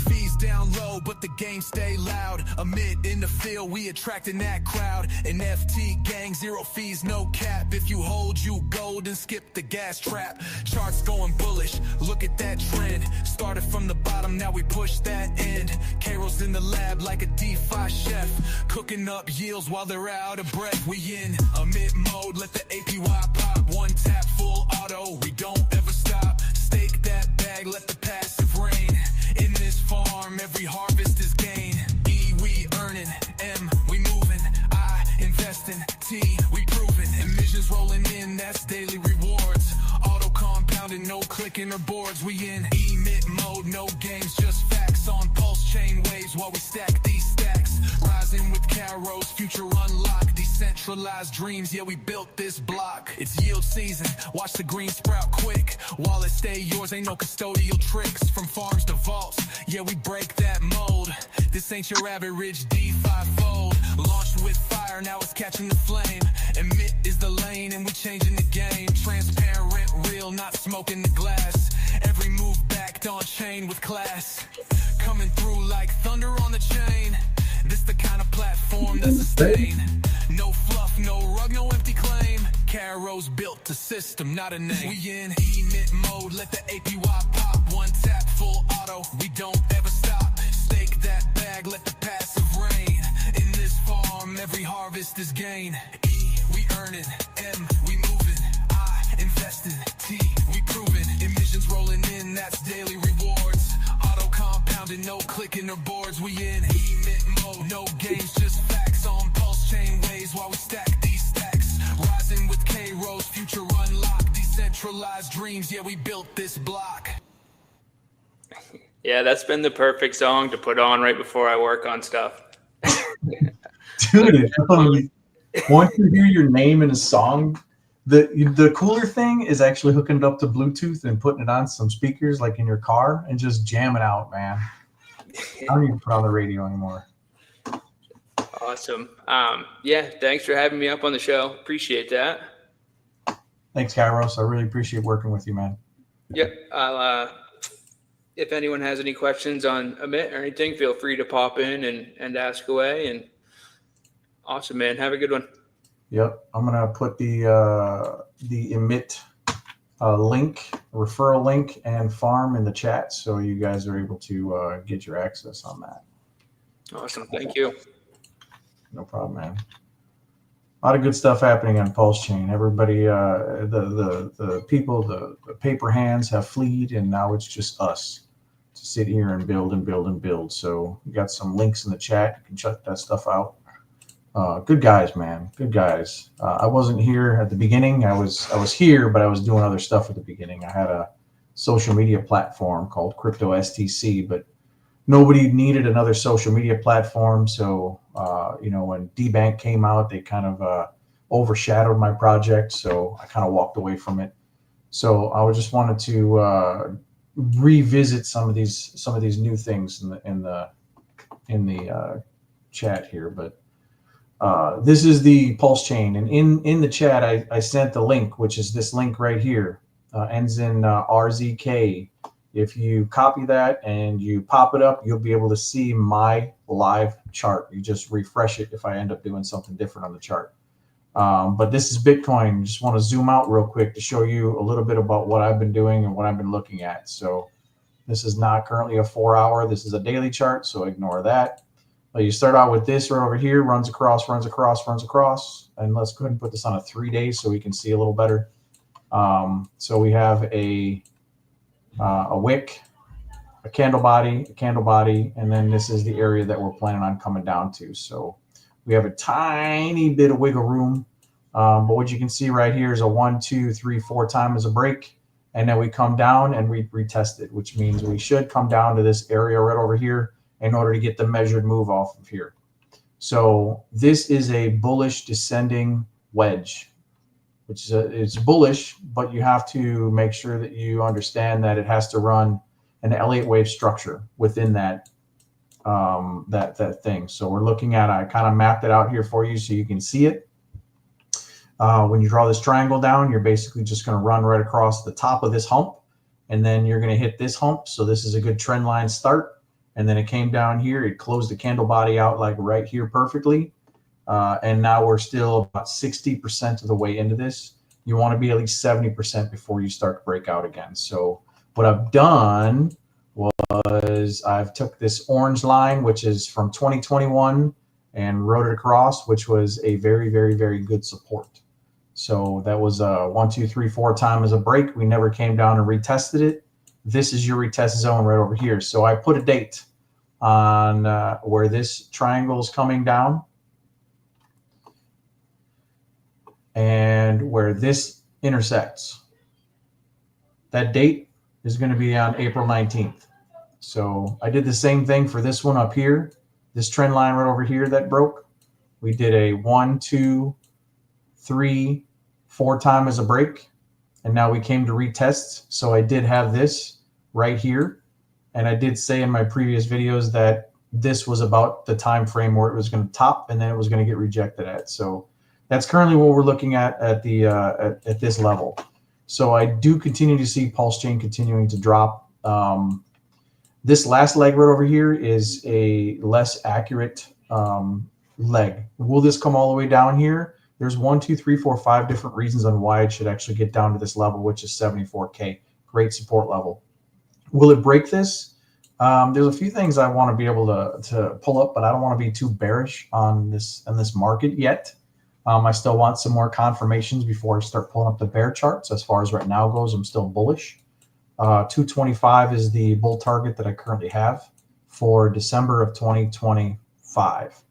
Fees down low, but the game stay loud. Emit in the field, we attracting that crowd. An FT gang, 0 fees, no cap. If you hold, you gold and skip the gas trap. Charts going bullish, look at that trend. Started from the bottom, now we push that end. KRJ's in the lab like a DeFi chef. Cooking up yields while they're out of breath. We in emit mode, let the APY pop. One tap, full auto, we don't ever stop. Stake that bag, let the passive rain. In this farm, every harvest is gain. E, we earning. M, we moving. I, investing. T, we proving. Emissions rolling in, that's daily rewards. Auto compounding, no clicking or boards. We in emit mode, no games, just facts. On pulse chain waves while we stack these stacks. Rising with KRJ's future unlocked. Decentralized dreams, yeah, we built this block. It's yield season, watch the green sprout quick. Wallet stay yours, ain't no custodial tricks. From farms to vaults, yeah, we break that mold. This ain't your average DeFi fold. Launched with fire, now it's catching the flame. Emit is the lane and we changing the game. Transparent, real, not smoking the glass. Every move backed on chain with class. Coming through like thunder on the chain. This the kind of platform that's sustain. No fluff, no rug, no empty claim. KRJ's built a system, not a name. We in emit mode, let the APY pop. One tap, full auto, we don't ever stop. Stake that bag, let the passive rain. In this farm, every harvest is gain. E, we earning. M, we moving. I, investing. T, we proving. Emissions rolling in, that's daily rewards. Auto compounding, no clicking or boards. We in emit mode, no games, just facts. On pulse chain waves while we stack these stacks. Rising with KRJ's future unlocked. Decentralized dreams, yeah, we built this block. Yeah, that's been the perfect song to put on right before I work on stuff. Dude, once you hear your name in a song, the cooler thing is actually hooking it up to Bluetooth and putting it on some speakers like in your car and just jamming out, man. I don't even put on the radio anymore. Awesome. Yeah, thanks for having me up on the show. Appreciate that. Thanks, Kairos. I really appreciate working with you, man. Yep. I'll if anyone has any questions on Emit or anything, feel free to pop in and ask away. And awesome, man. Have a good one. Yep. I'm gonna put the Emit link referral link and farm in the chat, so you guys are able to get your access on that. Awesome. Thank you. No problem, man. A lot of good stuff happening on Pulse Chain. Everybody, the people, the paper hands have fleed, and now it's just us to sit here and build and build and build. So we got some links in the chat. You can check that stuff out. Good guys, man. Good guys. I wasn't here at the beginning. I was here, but I was doing other stuff at the beginning. I had a social media platform called Crypto STC, but nobody needed another social media platform. So, you know, when D-Bank came out, they kind of overshadowed my project. So I kind of walked away from it. So I just wanted to revisit some of these new things in the chat here. But this is the Pulse Chain, and in the chat I sent the link, which is this link right here, ends in RZK. If you copy that and you pop it up, you'll be able to see my live chart. You just refresh it if I end up doing something different on the chart. But this is Bitcoin. Just want to zoom out real quick to show you a little bit about what I've been doing and what I've been looking at. So this is not currently a 4-hour. This is a daily chart, so ignore that. But you start out with this right over here, runs across, runs across, runs across. And let's go ahead and put this on a 3 days so we can see a little better. So we have a wick, a candle body, and then this is the area that we're planning on coming down to. So we have a tiny bit of wiggle room, but what you can see right here is a 1, 2, 3, 4 times a break, and then we come down and we retest it, which means we should come down to this area right over here in order to get the measured move off of here. So this is a bullish descending wedge, which is it's bullish, but you have to make sure that you understand that it has to run an Elliott wave structure within that that thing. So we're looking at, I kind of mapped it out here for you so you can see it. When you draw this triangle down, you're basically just going to run right across the top of this hump, and then you're going to hit this hump. So this is a good trend line start. And then it came down here, it closed the candle body out like right here perfectly. And now we're still about 60% of the way into this. You want to be at least 70% before you start to break out again. So what I've done was I've took this orange line, which is from 2021, and wrote it across, which was a very, very, very good support. So that was a 1, 2, 3, 4 time as a break. We never came down and retested it. This is your retest zone right over here. So I put a date on where this triangle is coming down and where this intersects. That date is going to be on April 19th. So I did the same thing for this one up here, this trend line right over here that broke. We did a 1, 2, 3, 4 time as a break, and now we came to retest. So I did have this right here, and I did say in my previous videos that this was about the time frame where it was going to top and then it was going to get rejected at. So that's currently what we're looking at the at this level. So I do continue to see Pulse Chain continuing to drop. This last leg right over here is a less accurate leg. Will this come all the way down here? There's 1, 2, 3, 4, 5 different reasons on why it should actually get down to this level, which is 74K. Great support level. Will it break this? There's a few things I want to be able to pull up, but I don't want to be too bearish on this market yet. I still want some more confirmations before I start pulling up the bear charts. As far as right now goes, I'm still bullish. 225 is the bull target that I currently have for December of 2025.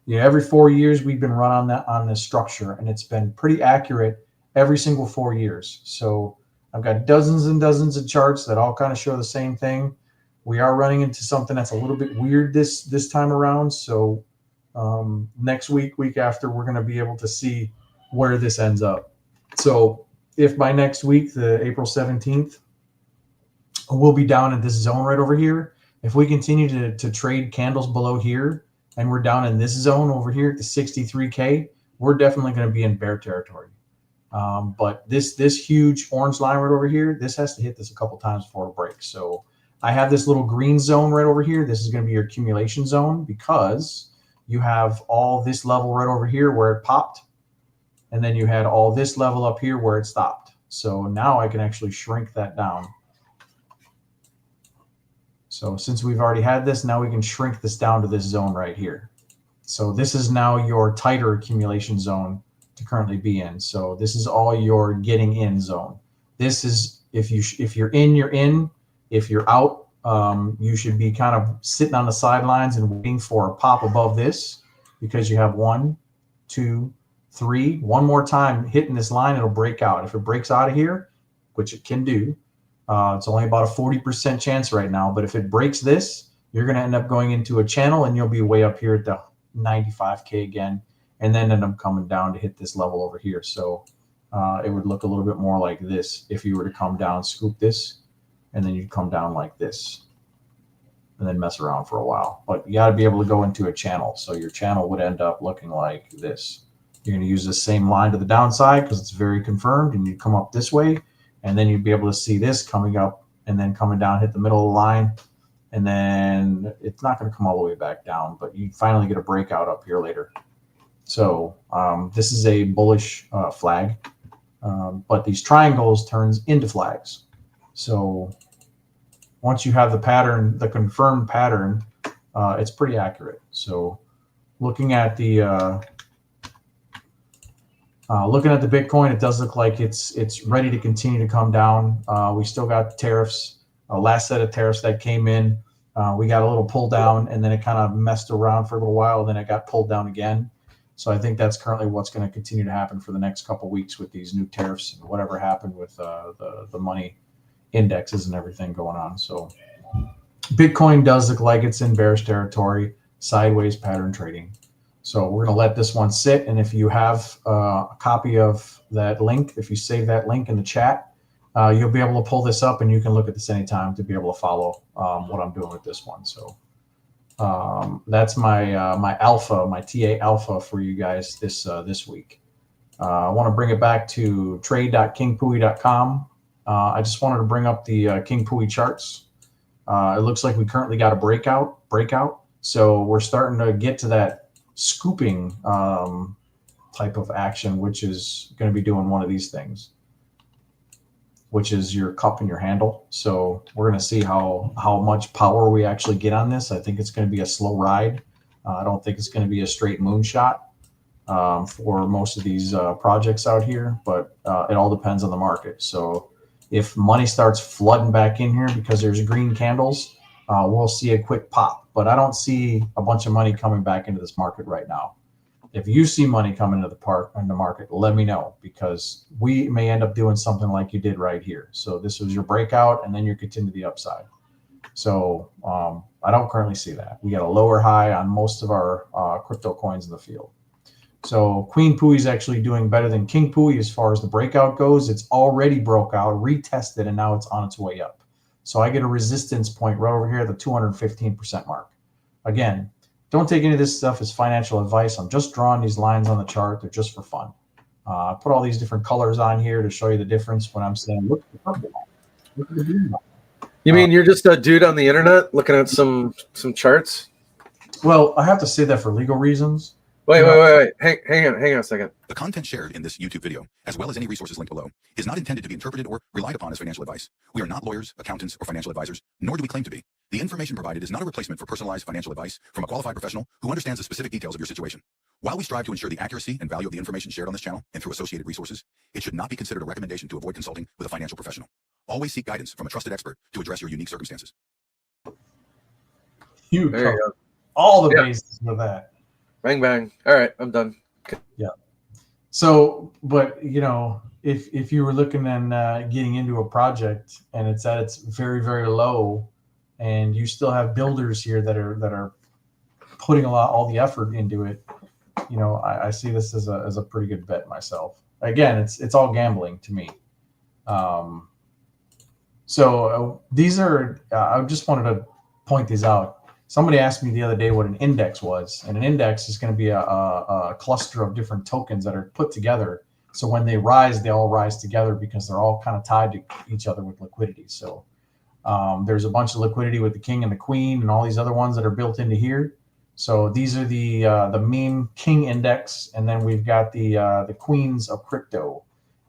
Yeah, every 4 years we've been run on this structure, and it's been pretty accurate every single 4 years. So I've got dozens and dozens of charts that all kind of show the same thing. We are running into something that's a little bit weird this time around. So next week after, we're going to be able to see where this ends up. So if by next week, the April 17th, we'll be down in this zone right over here. If we continue to trade candles below here and we're down in this zone over here at the 63K, we're definitely going to be in bear territory. But this huge orange line right over here, this has to hit this a couple times before it breaks. So I have this little green zone right over here. This is going to be your accumulation zone because you have all this level right over here where it popped. And then you had all this level up here where it stopped. So now I can actually shrink that down. So since we've already had this, now we can shrink this down to this zone right here. So this is now your tighter accumulation zone to currently be in. So this is all your getting in zone. This is if you're in, you're in. If you're out, you should be kind of sitting on the sidelines and waiting for a pop above this, because you have 1, 2, 3. One more time hitting this line, it'll break out. If it breaks out of here, which it can do, it's only about a 40% chance right now. But if it breaks this, you're going to end up going into a channel and you'll be way up here at the 95K again, and then end up coming down to hit this level over here. So it would look a little bit more like this if you were to come down, scoop this, and then you'd come down like this and then mess around for a while. But you got to be able to go into a channel. So your channel would end up looking like this. You're going to use the same line to the downside because it's very confirmed, and you come up this way, and then you'd be able to see this coming up and then coming down, hit the middle of the line, and then it's not going to come all the way back down, but you finally get a breakout up here later. So this is a bullish flag, but these triangles turns into flags. So once you have the pattern, the confirmed pattern, it's pretty accurate. So looking at the Bitcoin, it does look like it's ready to continue to come down. We still got tariffs, last set of tariffs that came in. We got a little pull down, and then it kind of messed around for a little while. Then it got pulled down again. So I think that's currently what's going to continue to happen for the next couple of weeks with these new tariffs and whatever happened with the money indexes and everything going on. So Bitcoin does look like it's in bearish territory, sideways pattern trading. So we're going to let this one sit. And if you have a copy of that link, if you save that link in the chat, you'll be able to pull this up, and you can look at this anytime to be able to follow what I'm doing with this one. So that's my my alpha, my TA alpha for you guys this week. I want to bring it back to trade.kingpui.com. I just wanted to bring up the King Pui charts. It looks like we currently got a breakout. So we're starting to get to that scooping type of action, which is going to be doing one of these things, which is your cup and your handle. So we're going to see how much power we actually get on this. I think it's going to be a slow ride. I don't think it's going to be a straight moonshot for most of these projects out here, but it all depends on the market. So if money starts flooding back in here because there's green candles, we'll see a quick pop. But I don't see a bunch of money coming back into this market right now. If you see money coming into the market, let me know, because we may end up doing something like you did right here. So this was your breakout, and then you continue the upside. So I don't currently see that. We got a lower high on most of our crypto coins in the field. So Queen Pui is actually doing better than King Pui as far as the breakout goes. It's already broke out, retested, and now it's on its way up. So I get a resistance point right over here at the 215% mark. Again, don't take any of this stuff as financial advice. I'm just drawing these lines on the chart. They're just for fun. I put all these different colors on here to show you the difference when I'm saying, look at the purple line. Look at the green line. You mean you're just a dude on the internet looking at some charts? Well, I have to say that for legal reasons. Wait. Hang on a second. The content shared in this YouTube video, as well as any resources linked below, is not intended to be interpreted or relied upon as financial advice. We are not lawyers, accountants, or financial advisors, nor do we claim to be. The information provided is not a replacement for personalized financial advice from a qualified professional who understands the specific details of your situation. While we strive to ensure the accuracy and value of the information shared on this channel and through associated resources, it should not be considered a recommendation to avoid consulting with a financial professional. Always seek guidance from a trusted expert to address your unique circumstances. You covered all the bases of that. Bang, bang. All right, I'm done. Okay. Yeah. So, but, you know, if you were looking and getting into a project and it's at its very, very low, and you still have builders here that are putting all the effort into it, you know, I see this as a pretty good bet myself. Again, it's all gambling to me. So these are, I just wanted to point these out. Somebody asked me the other day what an index was, and an index is going to be a cluster of different tokens that are put together. So when they rise, they all rise together because they're all kind of tied to each other with liquidity. So there's a bunch of liquidity with the king and the queen and all these other ones that are built into here. So these are the meme king index, and then we've got the queens of crypto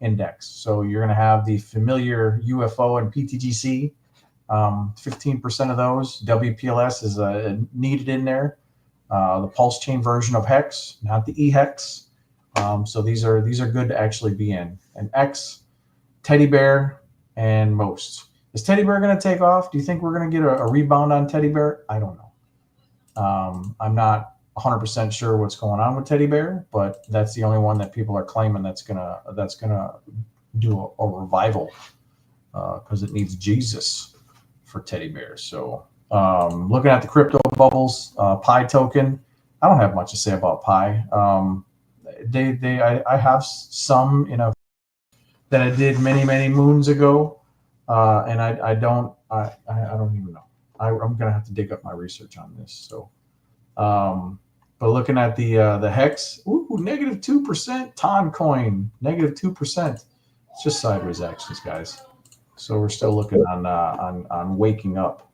index. So you're going to have the familiar UFO and PTGC, 15% of those. WPLS is needed in there. The pulse chain version of hex, not the e-hex. So these are good to actually be in. And X, teddy bear, and most. Is teddy bear going to take off? Do you think we're going to get a rebound on teddy bear? I don't know. I'm not 100% sure what's going on with teddy bear, but that's the only one that people are claiming that's gonna do a revival because it needs Jesus for teddy bear. So looking at the crypto bubbles, Pi token, I don't have much to say about Pi. I have some that I did many moons ago, and I don't even know. I'm gonna have to dig up my research on this. So, but looking at the hex, negative 2%. Ton coin, negative 2%. It's just sideways actions, guys. So we're still looking on waking up.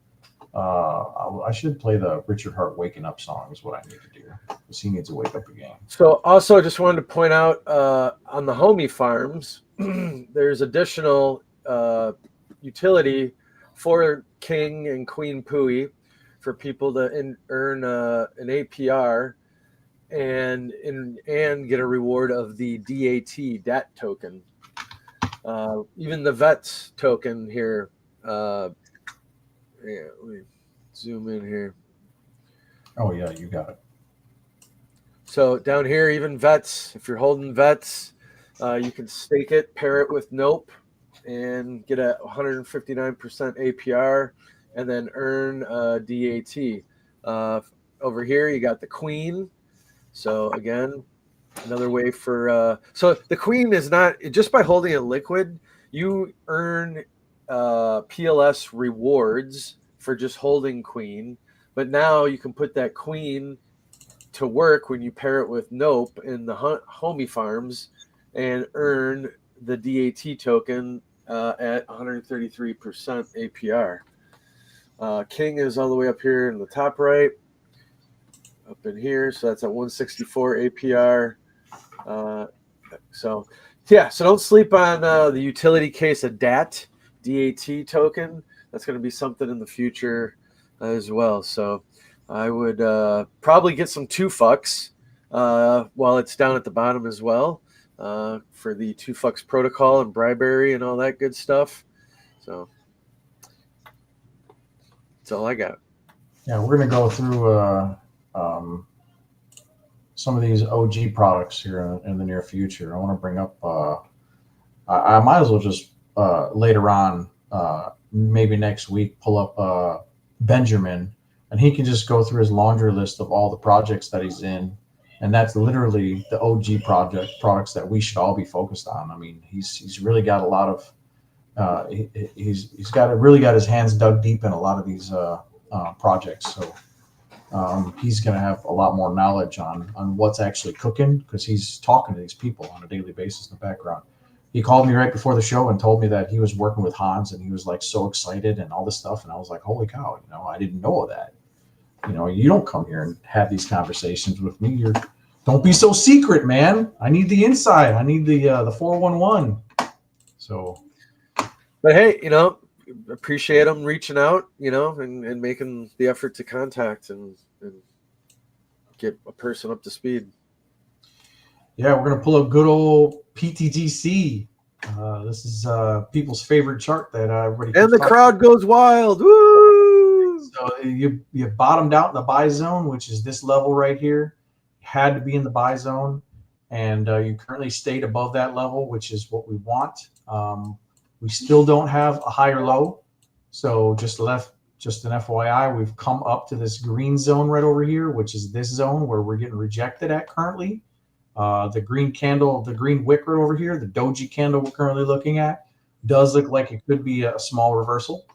I should play the Richard Hart "Waking Up" song. Is what I need to do because he needs to wake up again. So also, just wanted to point out on the homie farms, there's additional utility for King and Queen Pui for people to earn an APR and get a reward of the DAT token. Even the VETS token here. Yeah, let me zoom in here. Oh yeah, you got it. So down here, even VETS, if you're holding VETS, you can stake it, pair it with Nope, and get a 159% APR, and then earn DAT. Over here, you got the Queen. So again, another way for so the Queen is not just by holding it liquid, you earn PLS rewards for just holding Queen, but now you can put that Queen to work when you pair it with Nope in the homie farms and earn the DAT token at 133% APR. King is all the way up here in the top right, up in here, so that's at 164 APR. So don't sleep on the utility case of DAT token. That's going to be something in the future as well. So I would probably get some 2FUCs while it's down at the bottom as well for the 2FUCs protocol and Bribery and all that good stuff. So that's all I got. Yeah, we're going to go through some of these OG products here in the near future. I want to bring up, I might as well just later on, maybe next week, pull up Benjamin, and he can just go through his laundry list of all the projects that he's in. And that's literally the OG products that we should all be focused on. I mean, he's really got a lot of, he's really got his hands dug deep in a lot of these projects. So he's going to have a lot more knowledge on what's actually cooking because he's talking to these people on a daily basis in the background. He called me right before the show and told me that he was working with Hans and he was like so excited and all this stuff. And I was like, holy cow, I didn't know that. You don't come here and have these conversations with me. Don't be so secret, man. I need the inside. I need the 411. So, but hey, appreciate them reaching out, and making the effort to contact and get a person up to speed. Yeah, we're gonna pull up good old PTGC. This is people's favorite chart that everybody. And the crowd goes wild. Woo! So you bottomed out in the buy zone, which is this level right here. Had to be in the buy zone, and you currently stayed above that level, which is what we want. We still don't have a higher low, so just an FYI, we've come up to this green zone right over here, which is this zone where we're getting rejected at currently. The green candle, the green wick right over here, the doji candle we're currently looking at, does look like it could be a small reversal.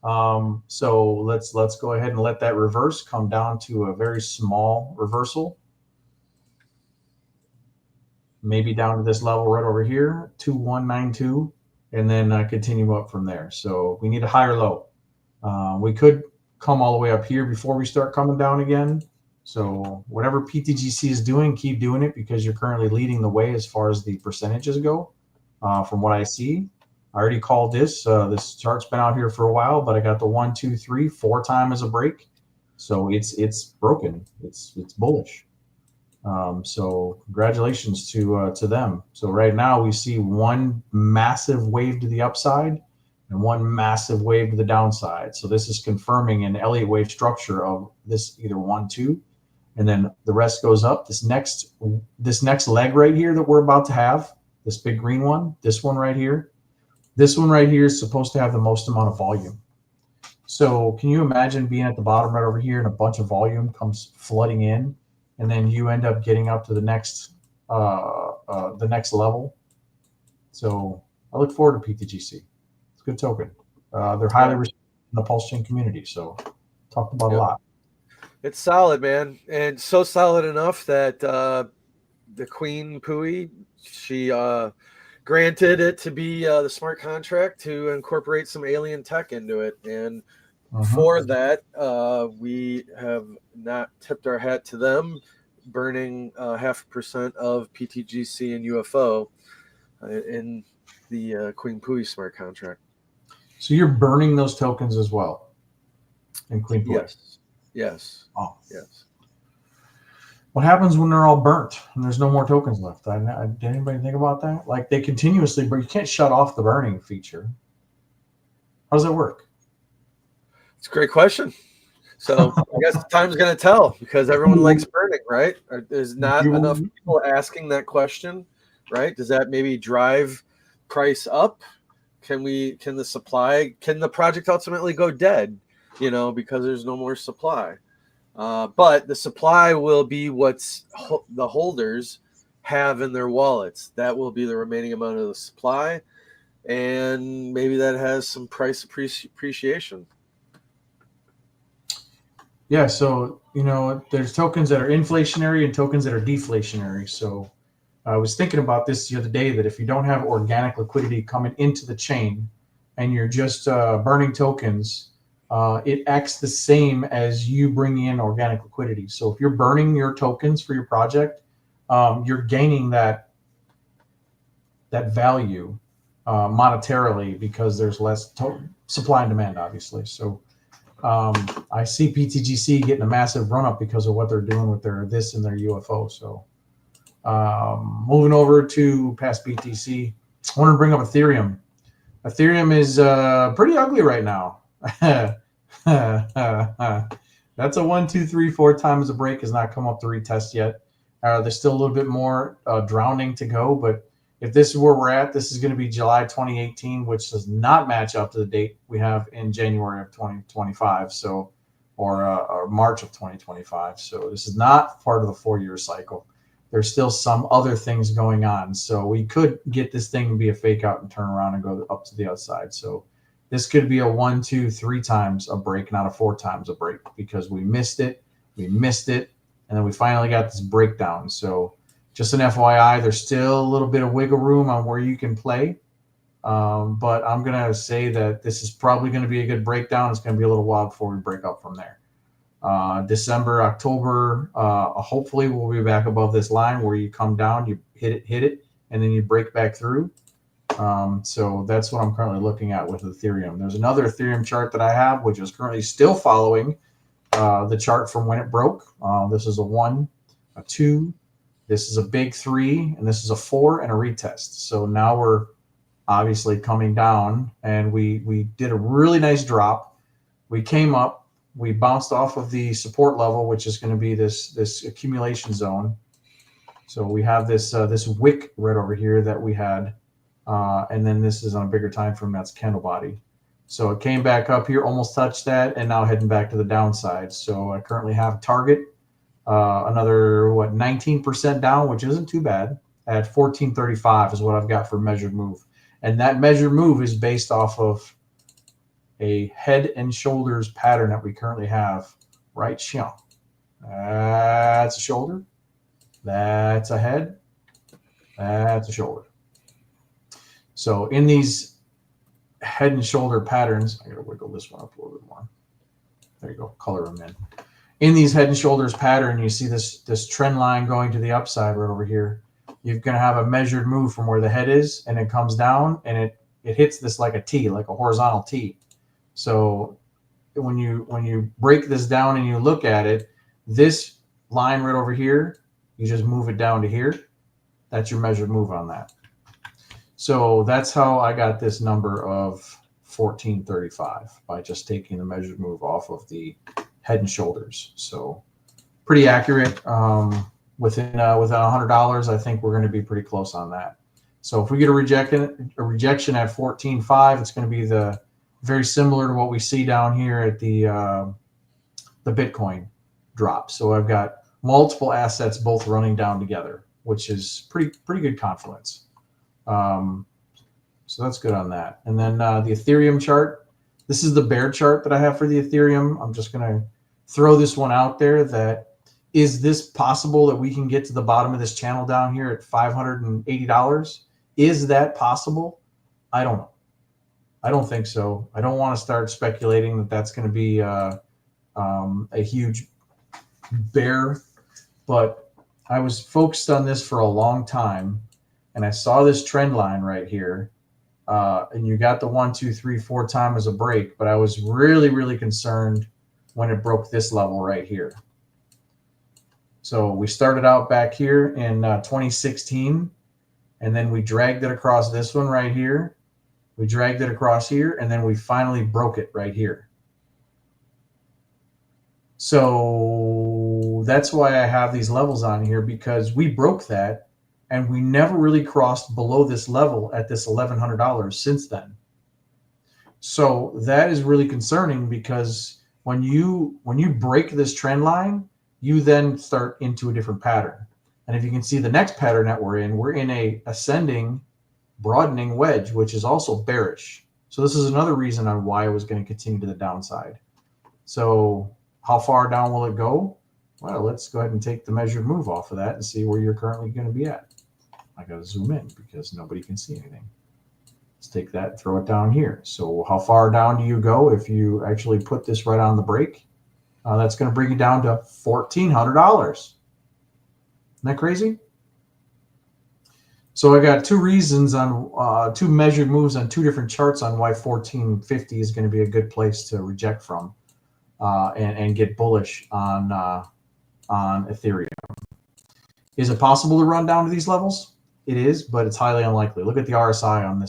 So let's go ahead and let that reverse come down to a very small reversal. Maybe down to this level right over here, 2192, and then continue up from there. So we need a higher low. We could come all the way up here before we start coming down again. So whatever PTGC is doing, keep doing it because you're currently leading the way as far as the percentages go. from what I see. I already called this. This chart's been out here for a while, but I got the 1, 2, 3, 4 time as a break. So it's broken. It's bullish. So congratulations to them. So right now we see one massive wave to the upside and one massive wave to the downside. So this is confirming an Elliott wave structure of this either 1, 2, and then the rest goes up. This next leg right here that we're about to have, this big green one, this one right here, is supposed to have the most amount of volume. So can you imagine being at the bottom right over here and a bunch of volume comes flooding in, and then you end up getting up to the next level? So I look forward to PTGC. It's a good token. They're highly respected in the pulse chain community. So talked about a lot. It's solid, man, and so solid enough that the Queen Pui, she granted it to be the smart contract to incorporate some alien tech into it, and for that, we have not tipped our hat to them, burning 0.5% of PTGC and UFO in the Queen Pui smart contract. So you're burning those tokens as well in Queen Pui? Yes. Oh. Yes. What happens when they're all burnt and there's no more tokens left? Did anybody think about that? Like they continuously, but you can't shut off the burning feature. How does that work? It's a great question. So I guess time's going to tell, because everyone likes burning, right? There's not enough people asking that question, right? Does that maybe drive price up? Can the project ultimately go dead, because there's no more supply? But the supply will be what's the holders have in their wallets. That will be the remaining amount of the supply, and maybe that has some price appreciation. Yeah, so there's tokens that are inflationary and tokens that are deflationary. So I was thinking about this the other day, that if you don't have organic liquidity coming into the chain and you're just burning tokens, it acts the same as you bringing in organic liquidity. So if you're burning your tokens for your project, you're gaining that value monetarily, because there's less supply and demand, obviously. So I see PTGC getting a massive run up because of what they're doing with this and their UFO. So moving over to past BTC, I want to bring up Ethereum. Ethereum is pretty ugly right now. That's a 1, 2, 3, 4 times a break, has not come up to retest yet. There's still a little bit more drowning to go, but if this is where we're at, this is going to be July 2018, which does not match up to the date we have in January of 2025, or March of 2025. So this is not part of the 4-year cycle. There's still some other things going on. So we could get this thing to be a fake out and turn around and go up to the outside. So this could be a 1, 2, 3 times a break, not a 4 times a break, because we missed it, and then we finally got this breakdown. So just an FYI, there's still a little bit of wiggle room on where you can play. But I'm going to say that this is probably going to be a good breakdown. It's going to be a little while before we break up from there. December, October, hopefully we'll be back above this line where you come down, you hit it, and then you break back through. So that's what I'm currently looking at with Ethereum. There's another Ethereum chart that I have, which is currently still following the chart from when it broke. This is a 1, a 2, this is a big 3, and this is a 4 and a retest. So now we're obviously coming down, and we did a really nice drop. We came up, we bounced off of the support level, which is going to be this accumulation zone. So we have this wick right over here that we had, and then this is on a bigger time frame. That's candle body. So it came back up here, almost touched that, and now heading back to the downside. So I currently have target another 19% down, which isn't too bad. At 1435 is what I've got for measured move, and that measured move is based off of a head and shoulders pattern that we currently have right here. That's a shoulder. That's a head. That's a shoulder. So in these head and shoulder patterns, I gotta wiggle this one up a little bit more. There you go, color them in. In these head and shoulders pattern, you see this trend line going to the upside right over here. you're going to have a measured move from where the head is, and it comes down, and it hits this like a T, like a horizontal T. So when you break this down and you look at it, this line right over here, you just move it down to here. That's your measured move on that. So that's how I got this number of 1435, by just taking the measured move off of the head and shoulders. So pretty accurate. Within $100, I think we're going to be pretty close on that. So if we get a rejection at 14.5, it's going to be very similar to what we see down here at the Bitcoin drop. So I've got multiple assets both running down together, which is pretty good confluence. So that's good on that. And then the Ethereum chart. This is the bear chart that I have for the Ethereum. I'm just going to throw this one out there. That is this possible that we can get to the bottom of this channel down here at $580? Is that possible? I don't know. I don't think so. I don't want to start speculating that that's going to be a huge bear, but I was focused on this for a long time, and I saw this trend line right here, and you got the 1, 2, 3, 4 time as a break, but I was really concerned when it broke this level right here. So we started out back here in 2016, and then we dragged it across this one right here. We dragged it across here, and then we finally broke it right here. So that's why I have these levels on here, because we broke that, and we never really crossed below this level at this $1,100 since then. So that is really concerning, because when you break this trend line, you then start into a different pattern. And if you can see the next pattern that we're in a ascending, broadening wedge, which is also bearish. So this is another reason on why I was going to continue to the downside. So how far down will it go? Well, let's go ahead and take the measured move off of that and see where you're currently going to be at. I got to zoom in because nobody can see anything. Let's take that and throw it down here. So how far down do you go if you actually put this right on the break? That's going to bring you down to $1,400. Isn't that crazy? So I got two reasons on two measured moves on two different charts on why 1450 is going to be a good place to reject from and get bullish on Ethereum. Is it possible to run down to these levels? It is, but it's highly unlikely. Look at the RSI on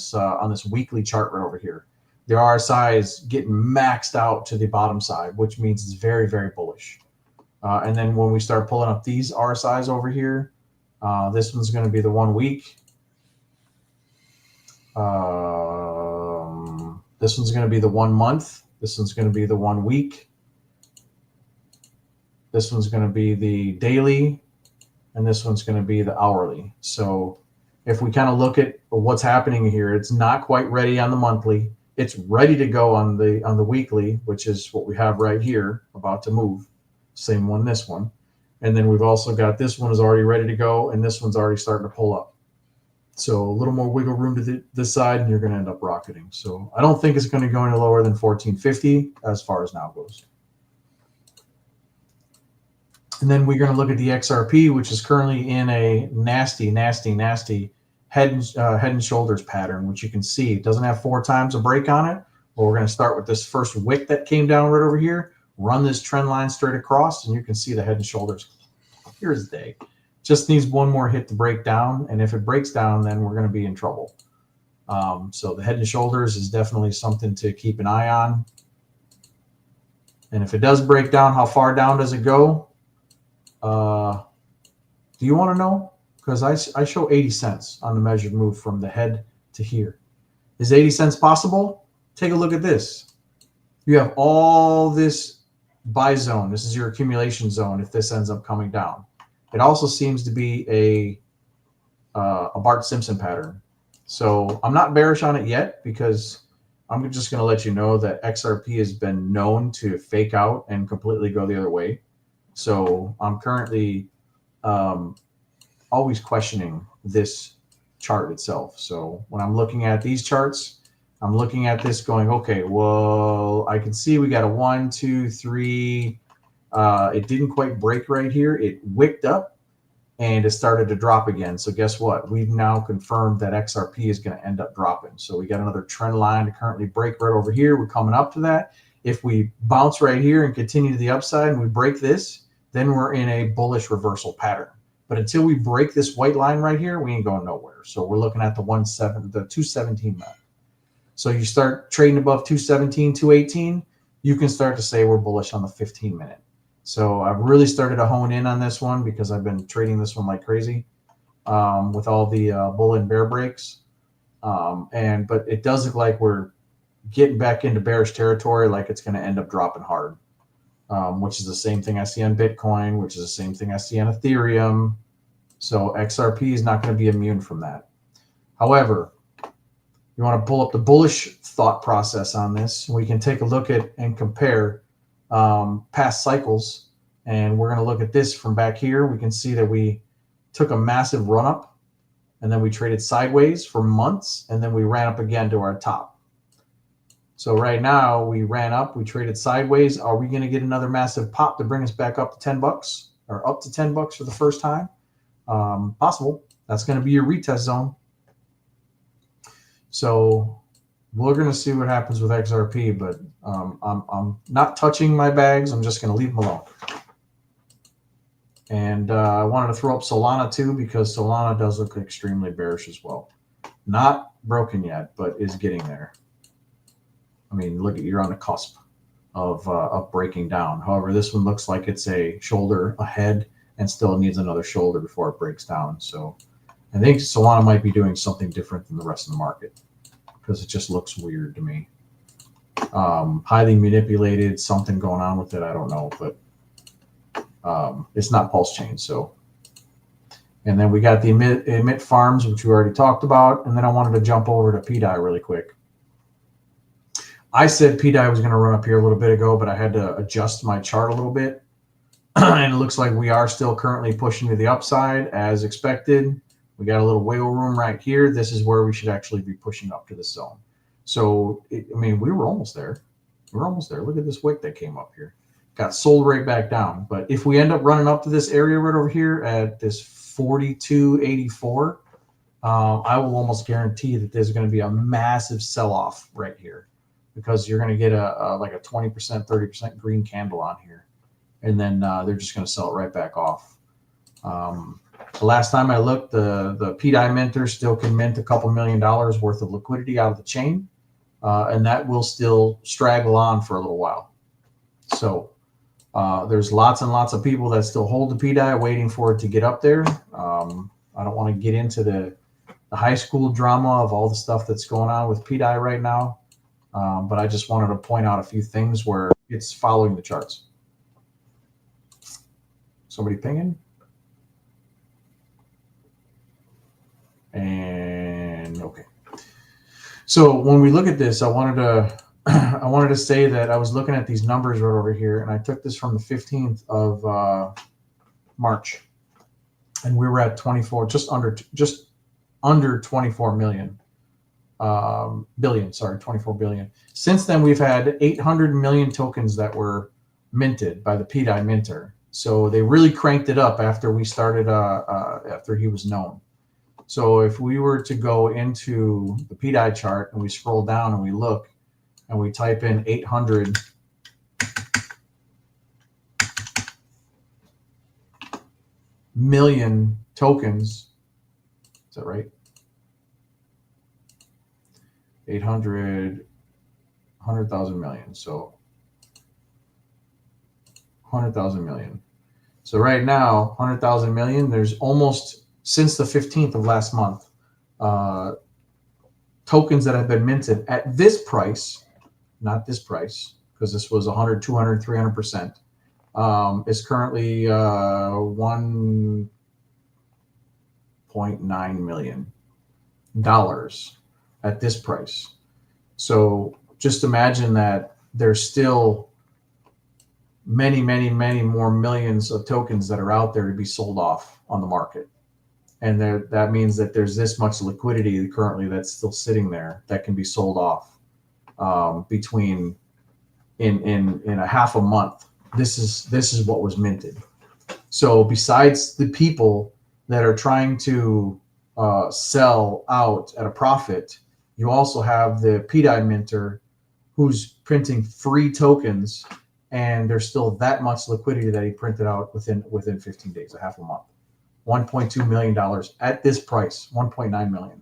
this weekly chart right over here. The RSI is getting maxed out to the bottom side, which means it's very, very bullish. And then when we start pulling up these RSIs over here, this one's going to be the 1 week. This one's going to be the 1 month. This one's going to be the 1 week. This one's going to be the daily. And this one's going to be the hourly. So if we kind of look at what's happening here, it's not quite ready on the monthly. It's ready to go on the weekly, which is what we have right here, about to move. Same one, this one. And then we've also got this one is already ready to go, and this one's already starting to pull up. So a little more wiggle room to this side, and you're going to end up rocketing. So I don't think it's going to go any lower than 1450 as far as now goes. And then we're going to look at the XRP, which is currently in a nasty head and shoulders pattern, which you can see. It doesn't have 4 times a break on it. Well, we're going to start with this first wick that came down right over here, run this trend line straight across, and you can see the head and shoulders clear as day. Just needs one more hit to break down, and if it breaks down, then we're going to be in trouble. So the head and shoulders is definitely something to keep an eye on. And if it does break down, how far down does it go? Do you want to know? Because I show 80 cents on the measured move from the head to here. Is 80 cents possible? Take a look at this. You have all this buy zone. This is your accumulation zone if this ends up coming down. It also seems to be a Bart Simpson pattern. So I'm not bearish on it yet, because I'm just going to let you know that XRP has been known to fake out and completely go the other way. So I'm currently always questioning this chart itself. So when I'm looking at these charts, I'm looking at this going, okay, well, I can see we got a 1, 2, 3. It didn't quite break right here. It wicked up, and it started to drop again. So guess what? We've now confirmed that XRP is going to end up dropping. So we got another trend line to currently break right over here. We're coming up to that. If we bounce right here and continue to the upside and we break this, then we're in a bullish reversal pattern. But until we break this white line right here, we ain't going nowhere. So we're looking at the 217 mark. So you start trading above 217, 218, you can start to say we're bullish on the 15 minute. So I've really started to hone in on this one because I've been trading this one like crazy with all the bull and bear breaks. But it does look like we're getting back into bearish territory, like it's going to end up dropping hard, which is the same thing I see on Bitcoin, which is the same thing I see on Ethereum. So XRP is not going to be immune from that. However, you want to pull up the bullish thought process on this. We can take a look at and compare past cycles, and we're going to look at this from back here. We can see that we took a massive run up, and then we traded sideways for months, and then we ran up again to our top. So right now we ran up, we traded sideways. Are we going to get another massive pop to bring us back up to $10 or up to $10 for the first time? Possible. That's going to be your retest zone. So we're going to see what happens with XRP, but I'm not touching my bags. I'm just going to leave them alone. And I wanted to throw up Solana too, because Solana does look extremely bearish as well. Not broken yet, but is getting there. I mean, look, you're on the cusp of breaking down. However, this one looks like it's a shoulder ahead and still needs another shoulder before it breaks down. So I think Solana might be doing something different than the rest of the market because it just looks weird to me. Highly manipulated, something going on with it. I don't know, but it's not pulse chain. So, and then we got the emit farms, which we already talked about. And then I wanted to jump over to PDI really quick. I said PDI was going to run up here a little bit ago, but I had to adjust my chart a little bit. And it looks like we are still currently pushing to the upside as expected. We got a little wiggle room right here. This is where we should actually be pushing up to the zone. So, I mean, we were almost there. We're almost there. Look at this wick that came up here. Got sold right back down. But if we end up running up to this area right over here at this 42.84, I will almost guarantee that there's going to be a massive sell-off right here, because you're going to get like a 20%, 30% green candle on here. And then they're just going to sell it right back off. The last time I looked, the PDI minter still can mint a couple $1 million worth of liquidity out of the chain. And that will still straggle on for a little while. So there's lots and lots of people that still hold the PDI waiting for it to get up there. I don't want to get into the high school drama of all the stuff that's going on with PDI right now. But I just wanted to point out a few things where it's following the charts. Somebody pinging? And okay. So when we look at this, I wanted to say that I was looking at these numbers right over here, and I took this from the 15th of March, and we were at 24, just under 24 million. Billion, sorry, 24 billion. Since then, we've had 800 million tokens that were minted by the PDI minter. So they really cranked it up after we started, after he was known. So if we were to go into the PDI chart and we scroll down and we look and we type in 800 million tokens, is that right? 100,000 million. So 100,000 million. So right now, 100,000 million, there's almost, since the 15th of last month, tokens that have been minted at this price, not this price, because this was 100, 200, 300%, is currently $1.9 million at this price. So just imagine that there's still many, many, many more millions of tokens that are out there to be sold off on the market. And that means that there's this much liquidity currently that's still sitting there that can be sold off between in a half a month. This is what was minted. So besides the people that are trying to sell out at a profit, you also have the PDI minter who's printing free tokens, and there's still that much liquidity that he printed out within 15 days, a half a month. $1.2 million at this price, 1.9 million.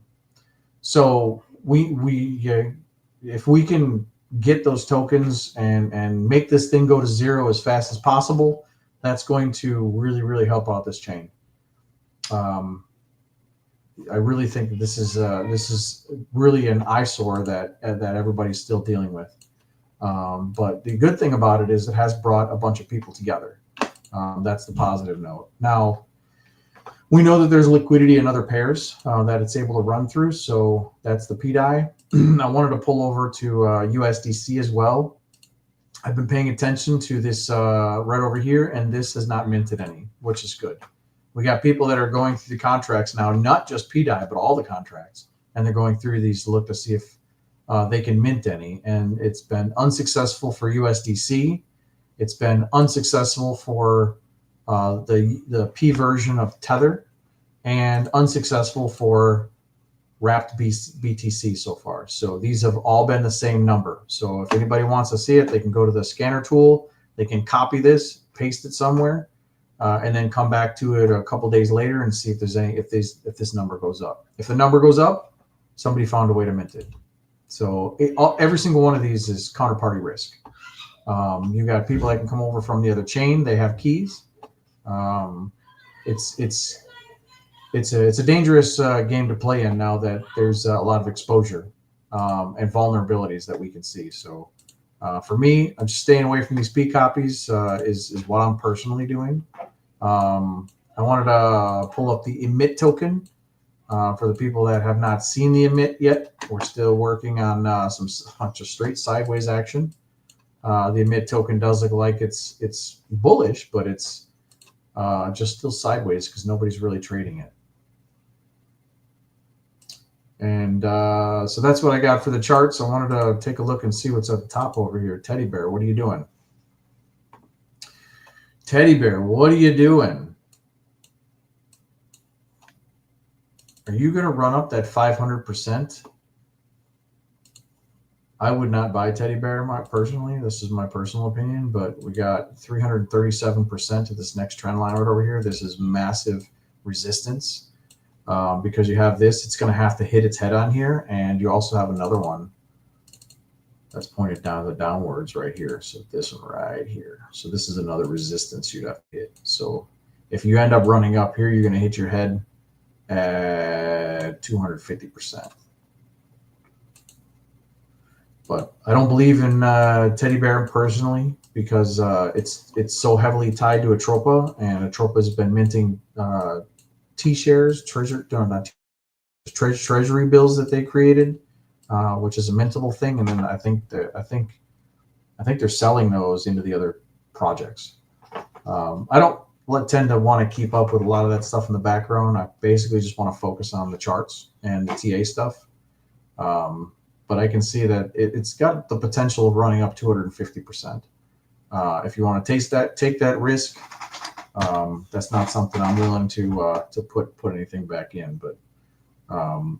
So if we can get those tokens and make this thing go to zero as fast as possible, that's going to really, really help out this chain. I really think this is really an eyesore that everybody's still dealing with. But the good thing about it is it has brought a bunch of people together. That's the positive note. Now, we know that there's liquidity in other pairs that it's able to run through. So that's the PDI. I wanted to pull over to USDC as well. I've been paying attention to this right over here, and this has not minted any, which is good. We got people that are going through the contracts now, not just PDI, but all the contracts. And they're going through these to look to see if they can mint any. And it's been unsuccessful for USDC. It's been unsuccessful for the P version of Tether, and unsuccessful for wrapped BTC so far. So these have all been the same number. So if anybody wants to see it, they can go to the scanner tool. They can copy this, paste it somewhere, and then come back to it a couple days later and see if there's if this number goes up. If the number goes up, somebody found a way to mint it. So every single one of these is counterparty risk. You got people that can come over from the other chain. They have keys. It's a dangerous game to play in now that there's a lot of exposure and vulnerabilities that we can see. So for me, I'm just staying away from these P copies is what I'm personally doing. I wanted to pull up the emit token for the people that have not seen the emit yet. We're still working on some just straight sideways action. The emit token does look like it's bullish, but it's just still sideways because nobody's really trading it. And so that's what I got for the charts. I wanted to take a look and see what's at the top over here. Teddy Bear, what are you doing? Teddy Bear, what are you doing? Are you going to run up that 500%? I would not buy Teddy Bear personally. This is my personal opinion, but we got 337% of this next trend line right over here. This is massive resistance because you have this. It's going to have to hit its head on here, and you also have another one that's pointed down the downwards right here. So this one right here. So this is another resistance you'd have to hit. So if you end up running up here, you're going to hit your head at 250%. But I don't believe in Teddy Bear personally because it's so heavily tied to Atropa, and Atropa has been minting T-shares, treasury bills that they created, which is a mintable thing, and then I think they're selling those into the other projects. I don't tend to want to keep up with a lot of that stuff in the background. I basically just want to focus on the charts and the TA stuff. But I can see that it's got the potential of running up 250%. If you want to take that risk, that's not something I'm willing to put anything back in. But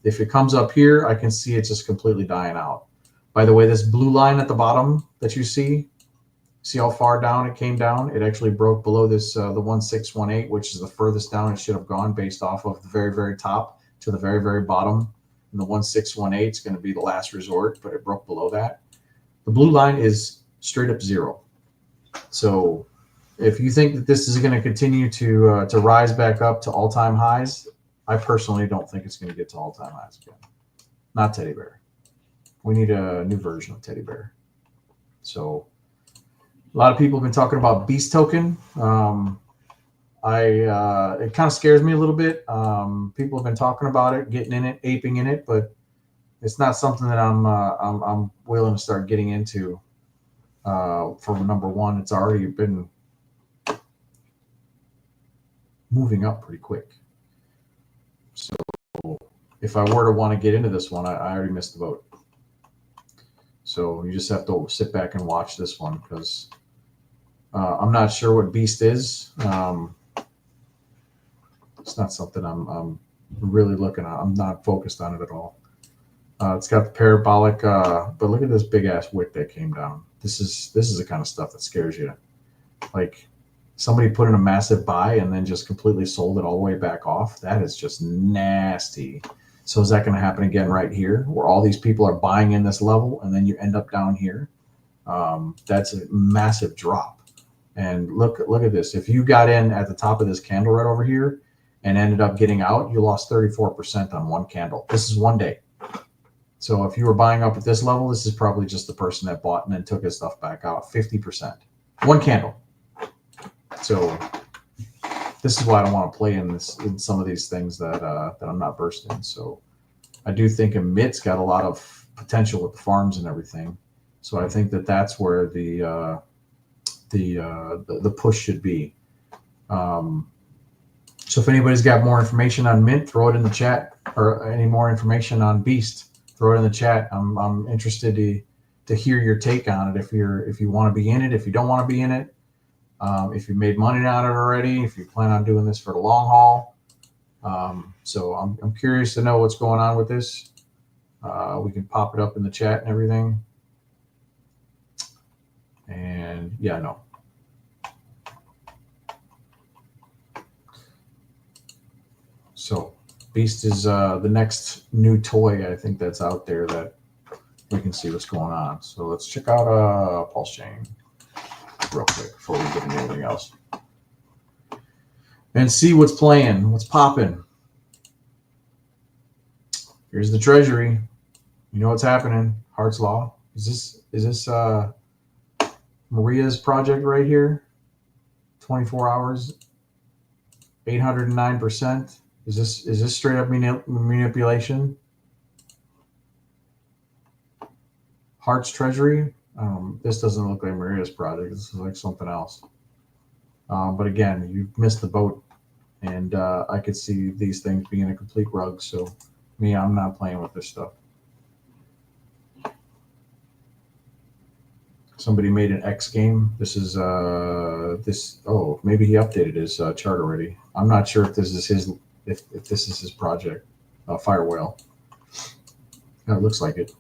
if it comes up here, I can see it just completely dying out. By the way, this blue line at the bottom that you see how far down it came down? It actually broke below this the 1618, which is the furthest down it should have gone based off of the very, very top to the very, very bottom. And the 1618 is going to be the last resort, but it broke below that. The blue line is straight up zero. So if you think that this is going to continue to rise back up to all-time highs, I personally don't think it's going to get to all-time highs again. Not Teddy Bear. We need a new version of Teddy Bear. So a lot of people have been talking about Beast Token. It kind of scares me a little bit. People have been talking about it, getting in it, aping in it, but it's not something that I'm willing to start getting into. For number one, it's already been moving up pretty quick. So if I were to want to get into this one, I already missed the boat. So you just have to sit back and watch this one because I'm not sure what Beast is. It's not something I'm really looking at. I'm not focused on it at all. It's got the parabolic, but look at this big ass wick that came down. This is the kind of stuff that scares you. Like somebody put in a massive buy and then just completely sold it all the way back off. That is just nasty. So is that going to happen again right here, where all these people are buying in this level and then you end up down here? That's a massive drop. And look at this. If you got in at the top of this candle right over here and ended up getting out, you lost 34% on one candle. This is one day. So if you were buying up at this level, this is probably just the person that bought and then took his stuff back out. 50%. One candle. So this is why I don't want to play in some of these things that I'm not versed in. So I do think Emit's got a lot of potential with the farms and everything. So I think that's where the push should be. So if anybody's got more information on Mint, throw it in the chat, or any more information on Beast, throw it in the chat. I'm interested to hear your take on it. If you want to be in it, if you don't want to be in it, if you made money on it already, if you plan on doing this for the long haul. So I'm curious to know what's going on with this. We can pop it up in the chat and everything. And yeah, no. So Beast is the next new toy I think that's out there that we can see what's going on. So let's check out Pulse Chain real quick before we get into anything else. And see what's playing, what's popping. Here's the treasury. You know what's happening. Hart's Law. Is this Maria's project right here? 24 hours, 809%. Is this straight up manipulation? Hart's treasury. This doesn't look like Maria's project. This is like something else. But again, you've missed the boat, and I could see these things being a complete rug. So me, I'm not playing with this stuff. Somebody made an X game. This is this. Oh, maybe he updated his chart already. I'm not sure if this is his. If this is his project, Fire Whale. Yeah, it looks like it.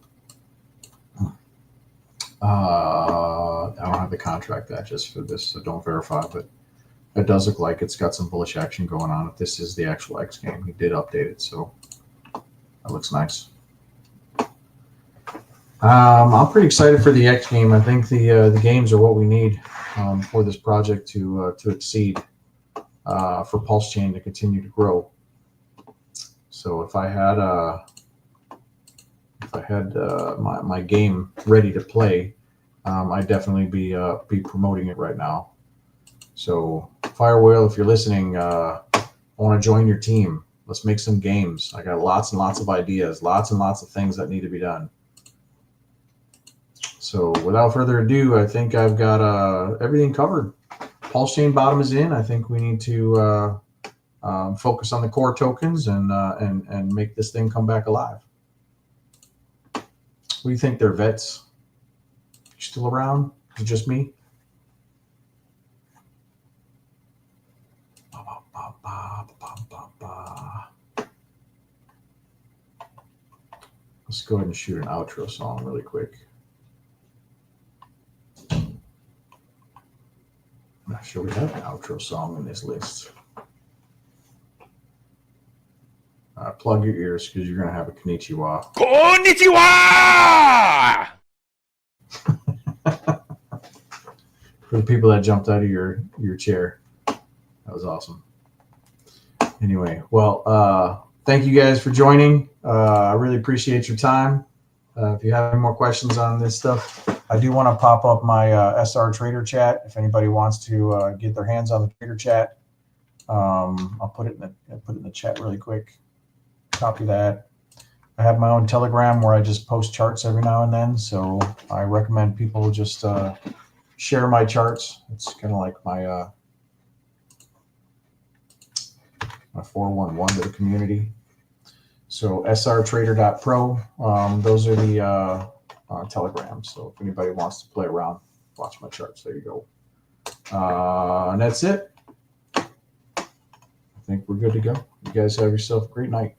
I don't have the contract address for this, so don't verify, but it does look like it's got some bullish action going on. If this is the actual X game, he did update it, so that looks nice. I'm pretty excited for the X game. I think the games are what we need for this project to exceed, for Pulse Chain to continue to grow. So if I had my game ready to play, I'd definitely be promoting it right now. So Fire Whale, if you're listening, I want to join your team. Let's make some games. I got lots and lots of ideas, lots and lots of things that need to be done. So without further ado, I think I've got everything covered. Pulse Chain bottom is in. I think we need to focus on the core tokens and make this thing come back alive. What do you think there, vets? You still around? Is it just me? Let's go ahead and shoot an outro song really quick. I'm not sure we have an outro song in this list. Plug your ears because you're going to have a konnichiwa. Konnichiwa! For the people that jumped out of your chair. That was awesome. Anyway, well, thank you guys for joining. I really appreciate your time. If you have any more questions on this stuff, I do want to pop up my SR Trader chat. If anybody wants to get their hands on the Trader chat, I'll put it in the chat really quick. Copy that. I have my own Telegram where I just post charts every now and then. So I recommend people just share my charts. It's kind of like my 411 to the community. So srtrader.pro. Those are the telegrams. So if anybody wants to play around, watch my charts. There you go. And that's it. I think we're good to go. You guys have yourself a great night.